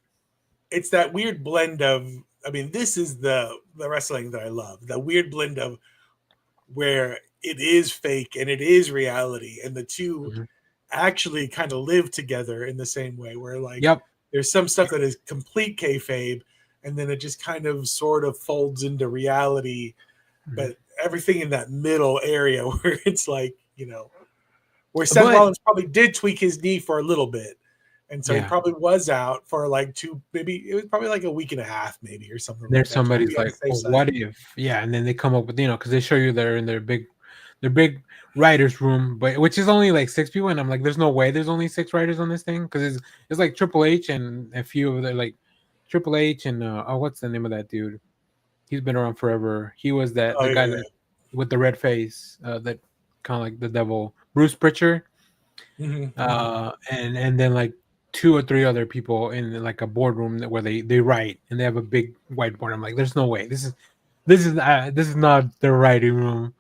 It's that weird blend of. I mean, this is the wrestling that I love. The weird blend of where it is fake and it is reality, and the two Mhm. actually kind of live together in the same way, where like Yep. there's some stuff that is complete kayfabe, and then it just kind of sort of folds into reality. But everything in that middle area where it's like, where Seth Rollins probably did tweak his knee for a little bit. And so he probably was out for like maybe it was probably like a week and a half, maybe, or something. There's like that, somebody's like, oh, what if? Yeah, and then they come up with, because they show you they're in their big writers room, but which is only like 6 people, and I'm like, there's no way there's only 6 writers on this thing, because it's like Triple H and a few of the like Triple H and what's the name of that dude? He's been around forever. He was the guy that with the red face, that kind of like the devil, Bruce Pritchard. Mm-hmm. And then like 2 or 3 other people in like a boardroom where they write, and they have a big whiteboard. I'm like, there's no way this is not the writing room.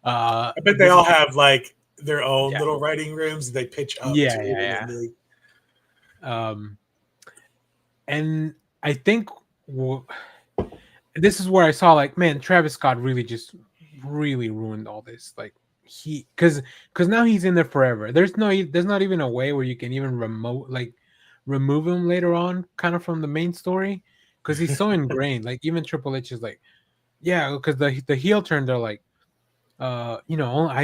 I bet they all have like their own little writing rooms they pitch up to. And I think this is where I saw like, man, Travis Scott really ruined all this. Like because now he's in there forever. There's not even a way where you can even remove him later on, kind of from the main story, because he's so ingrained. Like even Triple H is like, yeah, because the heel turn, they're like, I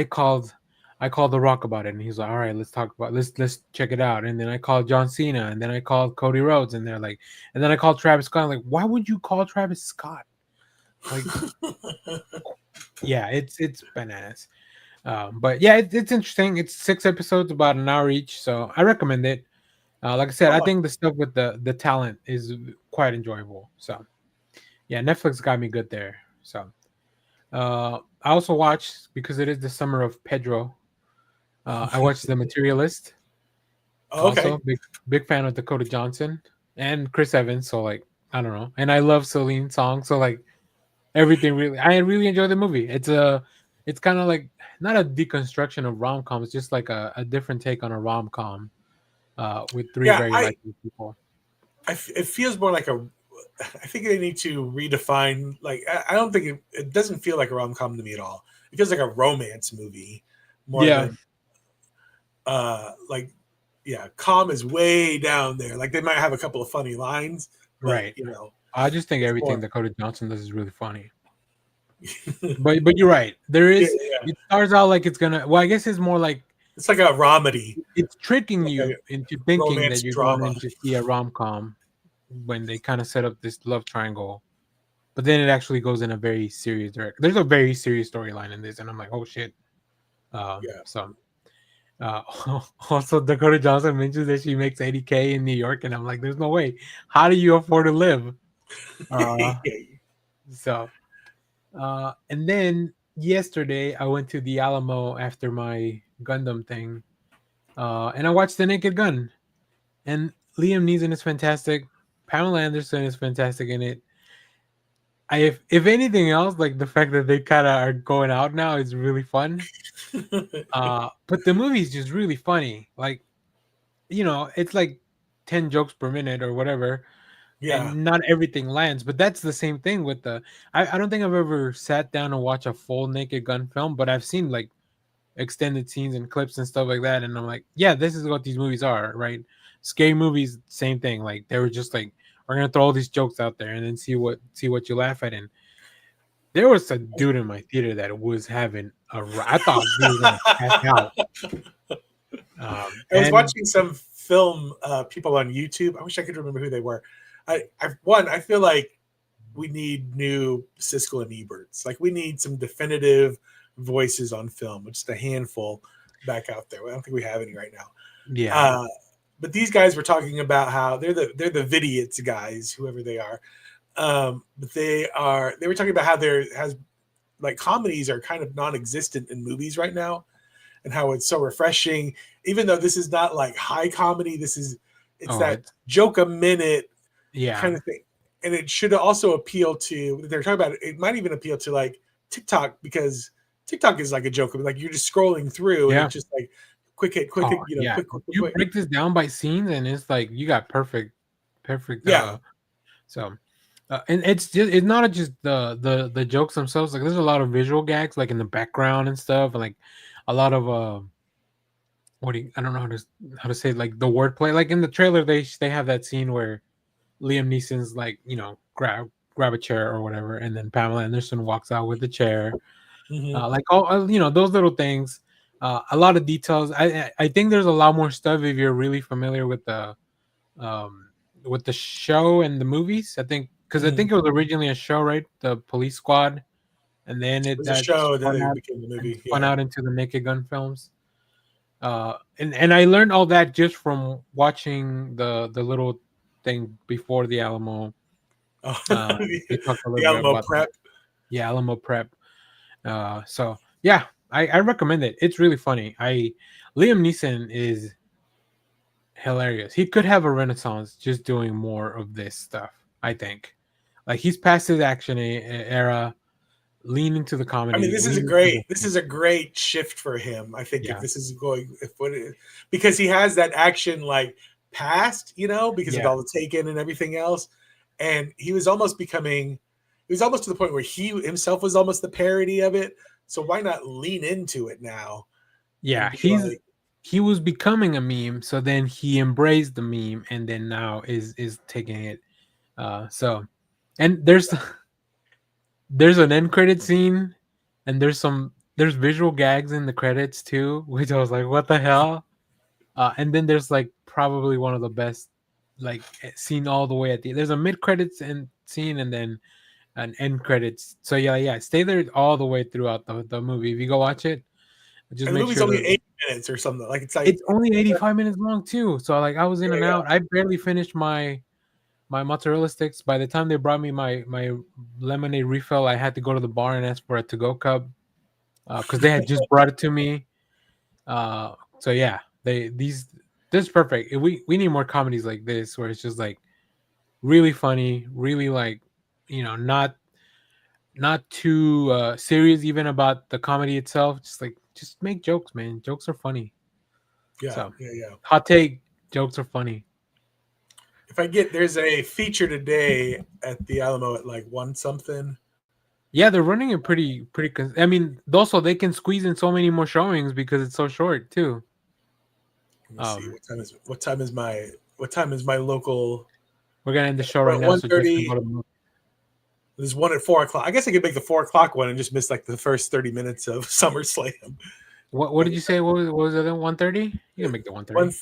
called The Rock about it, and he's like, all right, let's talk about let's check it out. And then I called John Cena, and then I called Cody Rhodes, and they're like, and then I called Travis Scott. I'm like, why would you call Travis Scott? Like, yeah, it's bananas. But yeah, it's interesting. It's 6 episodes, about an hour each, so I recommend it. Like I said, I think the stuff with the talent is quite enjoyable. So yeah, Netflix got me good there. So I also watched, because it is the summer of Pedro, I watched TheMaterialists. Okay. Also, big fan of Dakota Johnson and Chris Evans. So like, I don't know, and I love Celine Song. So like, everything I really enjoy the movie. It's kind of like not a deconstruction of rom-coms, just like a different take on a rom-com, with 3 very likely people. It feels more like I think they need to redefine. Like, I don't think it doesn't feel like a rom-com to me at all. It feels like a romance movie more than com is way down there. Like, they might have a couple of funny lines, but, right? I just think everything Dakota Johnson does is really funny. but you're right. There is. It starts out like it's gonna. Well, I guess it's more like it's like a comedy. It's tricking you into thinking that you're going to see a rom-com when they kind of set up this love triangle, but then it actually goes in a very serious direction. There's a very serious storyline in this, and I'm like, oh shit. So also Dakota Johnson mentions that she makes $80K in New York, and I'm like, there's no way. How do you afford to live? And then yesterday I went to the Alamo after my Gundam thing, and I watched The Naked Gun, and Liam Neeson is fantastic. Pamela Anderson is fantastic in it. If anything else, like the fact that they kind of are going out now is really fun. But the movie is just really funny. Like, it's like 10 jokes per minute or whatever. Yeah. And not everything lands, but that's the same thing with I don't think I've ever sat down and watched a full Naked Gun film, but I've seen like extended scenes and clips and stuff like that, and I'm like, yeah, this is what these movies are, right? Scary movies, same thing. Like, they were just like, we're gonna throw all these jokes out there and then see what you laugh at. And there was a dude in my theater that was having I thought he was gonna pass out. I was watching some film people on YouTube. I wish I could remember who they were. I feel like we need new Siskel and Eberts. Like, we need some definitive voices on film, just a handful back out there. I don't think we have any right now. Yeah. But these guys were talking about how they're the Vidiots guys, whoever they are. But they were talking about how comedies are kind of non-existent in movies right now, and how it's so refreshing, even though this is not like high comedy. It's that joke a minute kind of thing. And it should also appeal to, they're talking about it might even appeal to like TikTok, because TikTok is like a joke. Like, you're just scrolling through and it's just like quick hit, quick, you break this down by scenes, and it's like you got perfect. So and it's not just the jokes themselves. Like, there's a lot of visual gags like in the background and stuff, and like a lot of I don't know how to say like the wordplay. Like in the trailer, they have that scene where Liam Neeson's like, grab a chair or whatever, and then Pamela Anderson walks out with the chair. Mhm. Like all those little things. A lot of details. I think there's a lot more stuff if you're really familiar um with the show and the movies. I think because I Mhm. think it was originally a show, right? The Police Squad, and then It was a show, then it became the movie. spun Yeah. out into the Naked Gun films. And I learned all that just from watching the little thing before the Alamo. Oh, They talked a the little bit Alamo about prep. Alamo Prep. So yeah, I recommend it. It's really funny. Liam Neeson is hilarious. He could have a renaissance just doing more of this stuff. I think, like he's past his action era, lean into the I mean, comedy. Lean into this is a great shift for him. I think if yeah, this is going, if what it, because he has that action like past, because of yeah, all the Taken and everything else, and he was almost to the point where he himself was almost the parody of it. So why not lean into it now and yeah. be like, He was becoming a meme, so then he embraced the meme, and then now is taking it. So, and there's an end credit scene, and there's visual gags in the credits too, which I was like, what the hell? And then there's like probably one of the best like scene all the way at the. There's a mid credits and scene, and then an end credits. So yeah, stay there all the way throughout the movie. If you go watch it, just and the make movie's sure only that 8 minutes or something. Like it's like, it's only 85 minutes long too. So like I was in there and you go. out. I barely finished my mozzarella sticks. By the time they brought me my lemonade refill, I had to go to the bar and ask for a to-go cup because they had just brought it to me. So yeah, this is perfect. We need more comedies like this where it's just like really funny, really like not too serious even about the comedy itself. Just make jokes, man. Jokes are funny. Yeah, So yeah, yeah. hot take, jokes are funny. If I get there's a feature today at the Alamo at like one something. Yeah, they're running it pretty. I mean, also they can squeeze in so many more showings because it's so short too. Let me see Um, what time is my local we're gonna end the show right well, now, one so Jeff can go thirty. to the movie. There's one at 4 o'clock. I guess I could make the 4 o'clock one and just miss like the first 30 minutes of SummerSlam. What did you say? What was it? 1:30? You can make the One 1:30.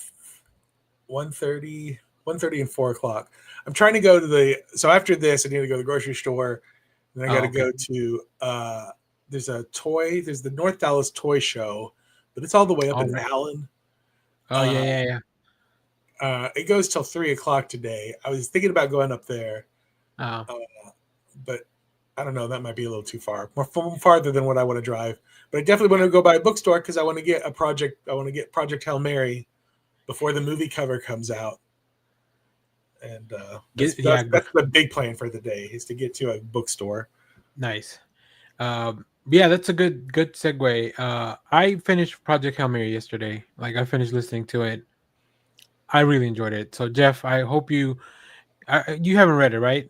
1:30, 1:30 and 4 o'clock. I'm trying to go to so after this I need to go to the grocery store. Then I Oh, gotta okay. go to there's the North Dallas toy show, but it's all the way up Oh, in nice. Allen. Oh Uh, yeah. it goes till 3 o'clock today. I was thinking about going up there, Oh, uh, but I don't know. That might be a little too far, farther than what I want to drive. But I definitely want to go by a bookstore because I want to get a project. I want to get Project Hail Mary before the movie cover comes out, and Go, that's the big plan for the day is to get to a bookstore. nice. Yeah, that's a good segue. I finished Project Hail Mary yesterday. Like I finished listening to it. I really enjoyed it. So Jeff, I hope you haven't read it, right?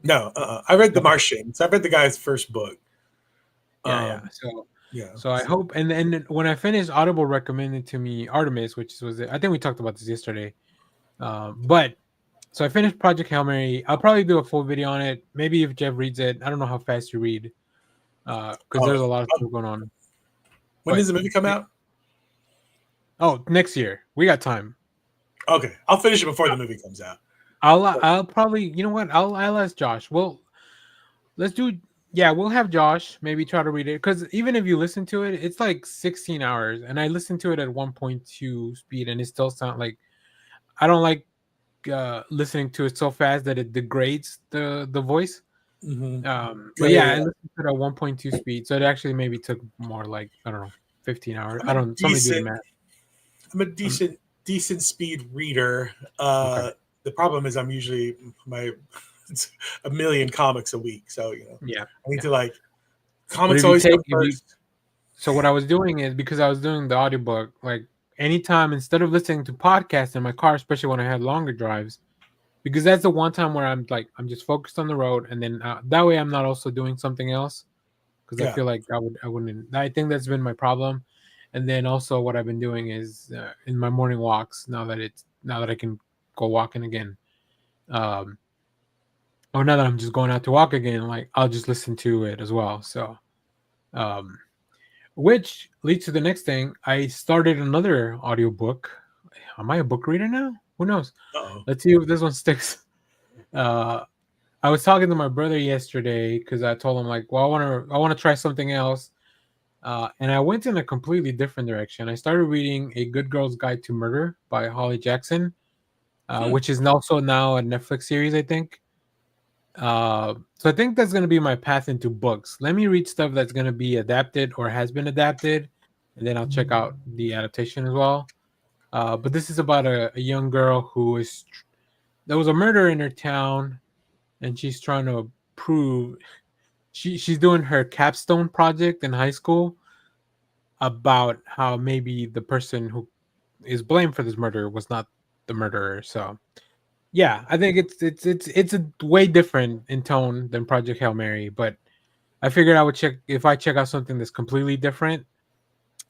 No, I read The Okay. Martians. I read the guy's first book. Yeah. Um, So yeah. I So, hope and when I finished, Audible recommended to me Artemis, which was I think we talked about this yesterday. But so I finished Project Hail Mary. I'll probably do a full video on it. Maybe if Jeff reads it. I don't know how fast you read, because oh, there's a lot of stuff going on. when But does the movie come out? next year we got time. Okay, I'll finish it before the movie comes out. I'll probably what I'll ask Josh. Well, let's do. Yeah, we'll have Josh maybe try to read it because even if you listen to it, it's like 16 hours, and I listened to it at 1.2 speed, and it still sound like I don't like listening to it so fast that it degrades the voice. Mm-hmm. But Yeah, yeah, I yeah. listened to it at 1.2 speed, so it actually maybe took more like I don't know 15 hours. I'm I a don't. Somebody do the decent. math. I'm a Um, decent speed reader. okay. The problem is I'm usually it's a million comics a week, so Yeah. I need Yeah. to like But comics always come first. so what I was doing is because I was doing the audiobook, like anytime instead of listening to podcasts in my car, especially when I had longer drives, because that's the one time where I'm just focused on the road, and then that way I'm not also doing something else because I Yeah, feel like I wouldn't. I think that's been my problem. And then also what I've been doing is in my morning walks, now that I can go walking again, or now that I'm just going out to walk again, like I'll just listen to it as well. So, um, which leads to the next thing. I started another audiobook. Am I a book reader now? Who knows? Uh-oh. Let's see if this one sticks. I was talking to my brother yesterday because I told him like, well, I want to try something else, and I went in a completely different direction. I started reading A Good Girl's Guide to Murder by Holly Jackson, which is also now a Netflix series, I think. So I think that's going to be my path into books. Let me read stuff that's going to be adapted or has been adapted, and then I'll check out the adaptation as well. But this is about a young girl there was a murder in her town, and she's trying to prove she's doing her capstone project in high school about how maybe the person who is blamed for this murder was not the murderer. So yeah, I think it's a way different in tone than Project Hail Mary, but I figured I would if I check out something that's completely different,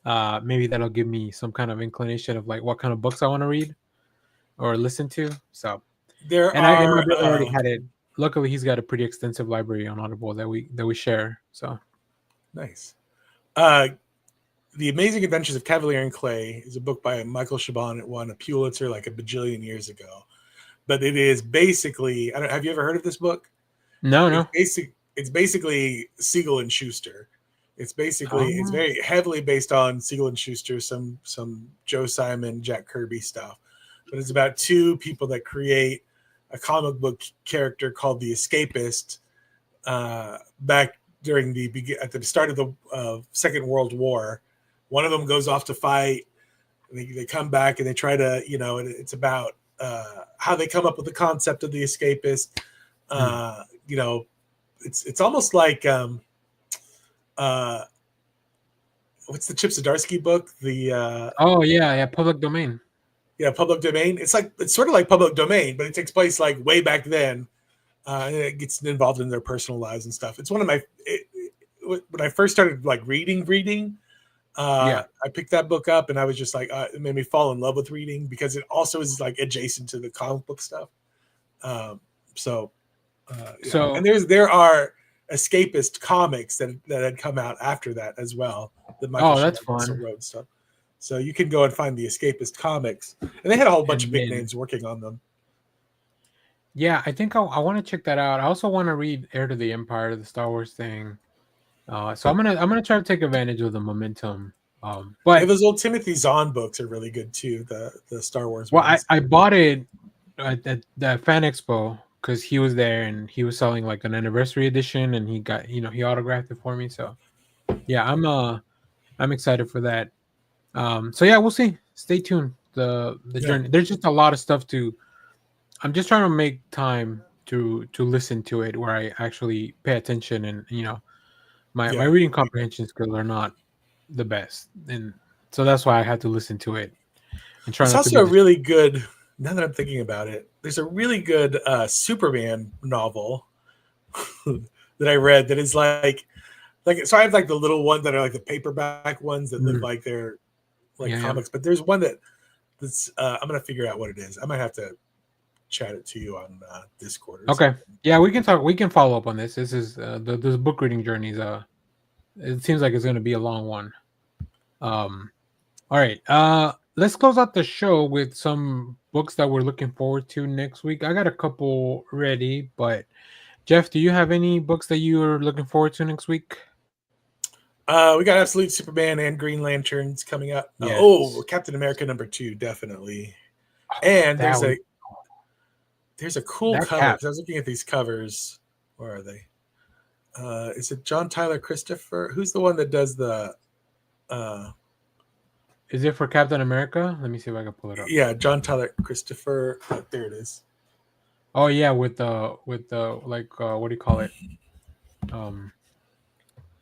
maybe that'll give me some kind of inclination of like what kind of books I want to read or listen to. So and my brother already had it. Luckily, he's got a pretty extensive library on Audible that we share. So nice. The Amazing Adventures of Cavalier and Clay is a book by Michael Chabon. It won a Pulitzer like a bajillion years ago. But it is basically, have you ever heard of this book? No. It's basically Siegel and Schuster. It's very heavily based on Siegel and Schuster, some Joe Simon, Jack Kirby stuff. But it's about two people that create a comic book character called the Escapist back at the start of the Second World War. One of them goes off to fight, and they come back and they try to, it's about how they come up with the concept of the Escapist. It's almost like what's the Chip Zdarsky book? Public Domain. Yeah, Public Domain. It's sort of like Public Domain, but it takes place like way back then, and it gets involved in their personal lives and stuff. It's one of when I first started like reading. I picked that book up and I was just like, it made me fall in love with reading because it also is like adjacent to the comic book stuff. And there are escapist comics that had come out after that as well. That Michael that's Shabon also fun. wrote stuff. So you can go and find the escapist comics, and they had a whole bunch of big names working on them. Yeah, I think I want to check that out. I also want to read Heir to the Empire, the Star Wars thing. So I'm gonna try to take advantage of the momentum. But those old Timothy Zahn books are really good too. The Star Wars. Well, I bought it at the Fan Expo because he was there and he was selling like an anniversary edition, and he got he autographed it for me. So yeah, I'm excited for that. So yeah, we'll see. Stay tuned. The journey. There's just a lot of stuff I'm just trying to make time to listen to it where I actually pay attention, and my reading comprehension skills are not the best, and so that's why I had to listen to it. And try. It's also a really good. Now that I'm thinking about it, there's a really good Superman novel that I read that is like so I have like the little ones that are like the paperback ones that look like they're like comics, but there's one that's I'm gonna figure out what it is. I might have to chat it to you on Discord. Okay, yeah, we can talk. We can follow up on this. This is this book reading journey. It seems like it's going to be a long one. All right, let's close out the show with some books that we're looking forward to next week. I got a couple ready, but Jeff, do you have any books that you are looking forward to next week? We got Absolute Superman and Green Lanterns coming up. Yes. Captain America #2, definitely. And there's a cool cover. I was looking at these covers. Where are they? Is it John Tyler Christopher? Who's the one that does the? Is it for Captain America? Let me see if I can pull it up. Yeah, John Tyler Christopher. Oh, there it is. Oh yeah, with the like what do you call it?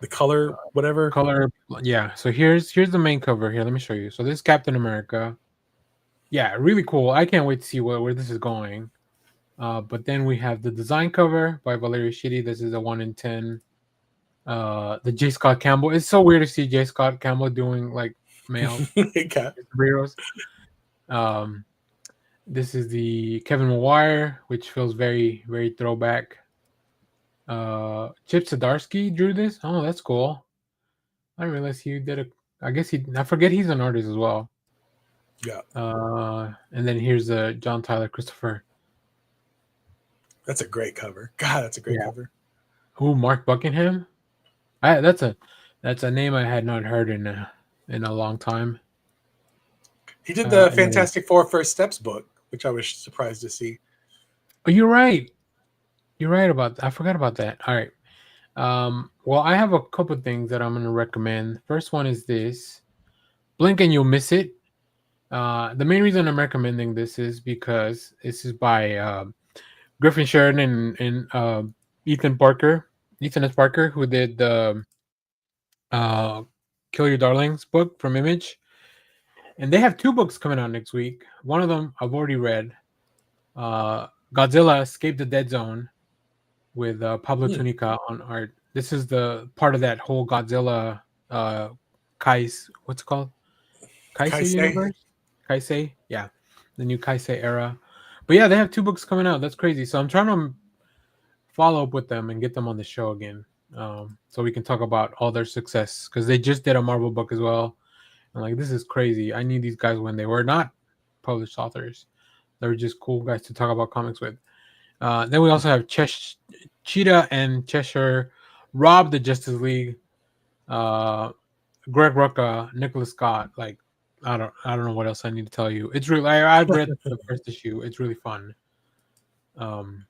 The color, whatever color. Yeah. So here's the main cover here. Let me show you. So this is Captain America. Yeah, really cool. I can't wait to see where this is going. But then we have the design cover by Valerie Shitty. This is a 1 in 10. The J. Scott Campbell. It's so weird to see J. Scott Campbell doing like males, Okay. superheroes. This is the Kevin Maguire, which feels very, very throwback. Chip Zdarsky drew this. Oh, that's cool. I didn't realize he did a. I guess I forget he's an artist as well. Yeah. And then here's John Tyler Christopher. That's a great cover. God, that's a great cover. Who? Mark Buckingham. That's a name I had not heard in a long time. He did the Fantastic Four First Steps book, which I was surprised to see. Oh, you're right. You're right about that. I forgot about that. All right. Well, I have a couple things that I'm going to recommend. First one is this. Blink and you'll miss it. The main reason I'm recommending this is because this is by Griffin Sheridan and Ethan S. Parker, who did the Kill Your Darlings book from Image. And they have 2 books coming out next week. One of them I've already read. Godzilla Escape the Dead Zone with Pablo Tunica on art. This is the part of that whole Godzilla what's it called? Kaisei universe? Kaisei? Yeah. The new Kaisei era. But yeah, they have 2 books coming out. That's crazy. So I'm trying to follow up with them and get them on the show again. So we can talk about all their success. Because they just did a Marvel book as well. I'm like, this is crazy. I knew these guys when they were not published authors. They were just cool guys to talk about comics with. Then we also have Cheetah and Cheshire, Rob the Justice League, Greg Rucka, Nicholas Scott. Like, I don't know what else I need to tell you. It's really I've read the first issue. It's really fun. And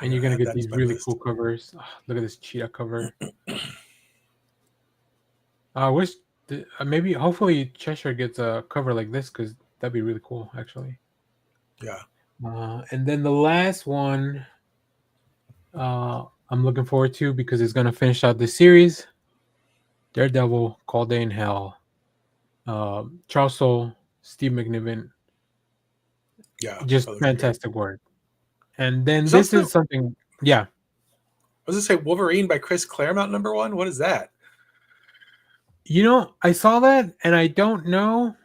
you're gonna get these really cool covers. Oh, look at this Cheetah cover. I wish maybe hopefully Cheshire gets a cover like this because that'd be really cool actually. Yeah. And then the last one I'm looking forward to because it's gonna finish out this series. Daredevil, Cold Day in Hell, Charles Soule, Steve McNiven. Yeah, just fantastic work. And then There's is something. Yeah. I was gonna say Wolverine by Chris Claremont #1. What is that? You know, I saw that and I don't know,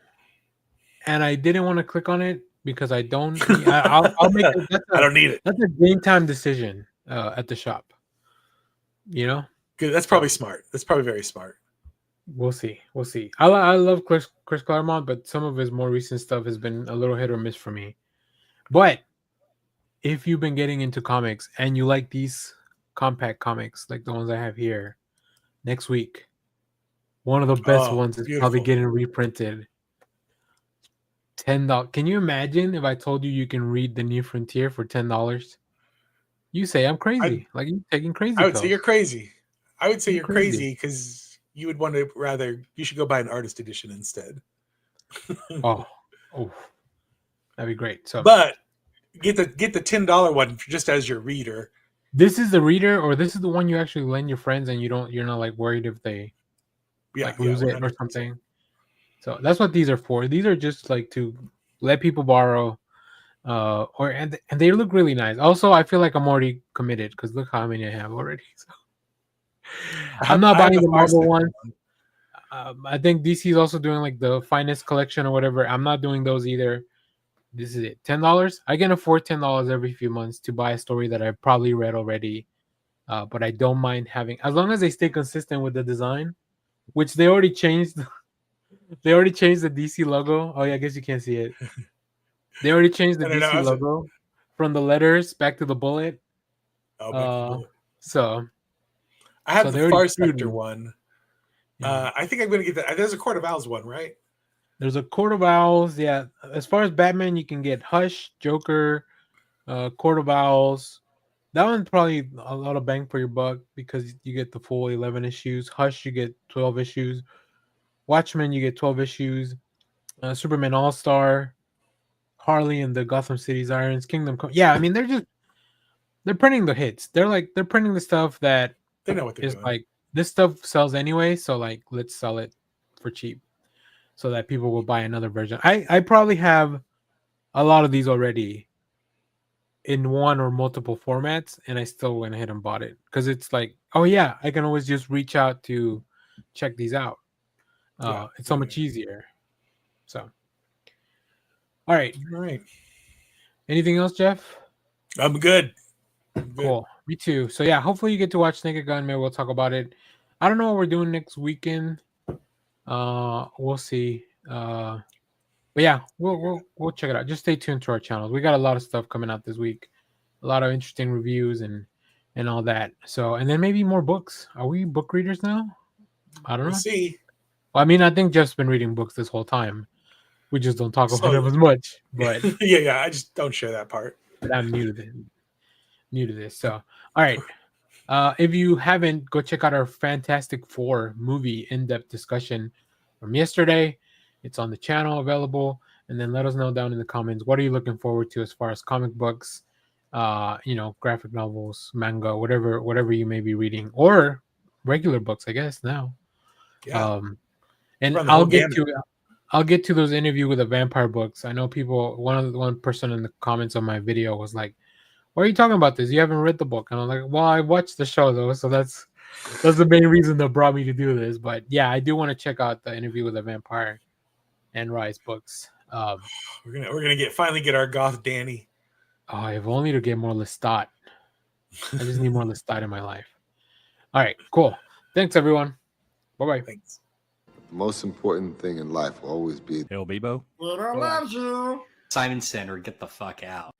and I didn't want to click on it because I don't. I'll make it. I don't need it. That's a game time decision at the shop. You know, good. That's probably smart. That's probably very smart. We'll see. I love Chris Claremont, but some of his more recent stuff has been a little hit or miss for me. But if you've been getting into comics and you like these compact comics like the ones I have here, next week, one of the best ones is probably getting reprinted. $10. Can you imagine if I told you can read The New Frontier for $10? You say I'm crazy. Like you're taking crazy. I would say you're crazy. I would say you're crazy because you would want to you should go buy an artist edition instead. oh, that'd be great. So, but get the $10 one just as your reader. This is the reader, or this is the one you actually lend your friends, and you're not like worried if they lose it or something. So that's what these are for. These are just like to let people borrow, and they look really nice. Also, I feel like I'm already committed because look how many I have already. So I'm not buying the Marvel one. I think DC is also doing like the finest collection or whatever. I'm not doing those either. This is it. $10. I can afford $10 every few months to buy a story that I've probably read already. But I don't mind having, as long as they stay consistent with the design, which they already changed. They already changed the DC logo. Oh yeah, I guess you can't see it. They already changed the DC logo from the letters back to the bullet. Oh, back to the bullet. So I have the Far Spectre one. Yeah. I think I'm going to get that. There's a Court of Owls one, right? There's a Court of Owls. Yeah. As far as Batman, you can get Hush, Joker, Court of Owls. That one's probably a lot of bang for your buck because you get the full 11 issues. Hush, you get 12 issues. Watchmen, you get 12 issues. Superman All-Star, Harley and the Gotham City Sirens, Kingdom Come. Yeah, I mean they're printing the hits. They're printing the stuff that they know what they're doing. Like this stuff sells anyway, so like let's sell it for cheap so that people will buy another version. I probably have a lot of these already in one or multiple formats, and I still went ahead and bought it because it's like, oh yeah, I can always just reach out to check these out. It's so much easier. So, all right. Anything else, Jeff? I'm good. Cool. Me too. So yeah, hopefully you get to watch Naked Gun. Maybe we'll talk about it. I don't know what we're doing next weekend. We'll see. But yeah, we'll check it out. Just stay tuned to our channels. We got a lot of stuff coming out this week. A lot of interesting reviews and all that. So, and then maybe more books. Are we book readers now? I don't know. We'll see. Well, I mean, I think Jeff's been reading books this whole time. We just don't talk about them as much. But yeah, I just don't share that part. But I'm new to this. So, all right. If you haven't, go check out our Fantastic Four movie in-depth discussion from yesterday. It's on the channel available. And then let us know down in the comments, what are you looking forward to as far as comic books, graphic novels, manga, whatever you may be reading, or regular books, I guess now. Yeah. And I'll get to those Interview with a Vampire books. I know people. One person in the comments on my video was like, "Why are you talking about this? You haven't read the book." And I'm like, "Well, I watched the show though, so that's the main reason that brought me to do this." But yeah, I do want to check out the Interview with a Vampire and Rise books. We're gonna finally get our goth Danny. Oh, if only to get more Lestat. I just need more Lestat in my life. All right, cool. Thanks everyone. Bye bye. Thanks. The most important thing in life will always be Hell, Bebo. Little loves you. Simon Sander, get the fuck out.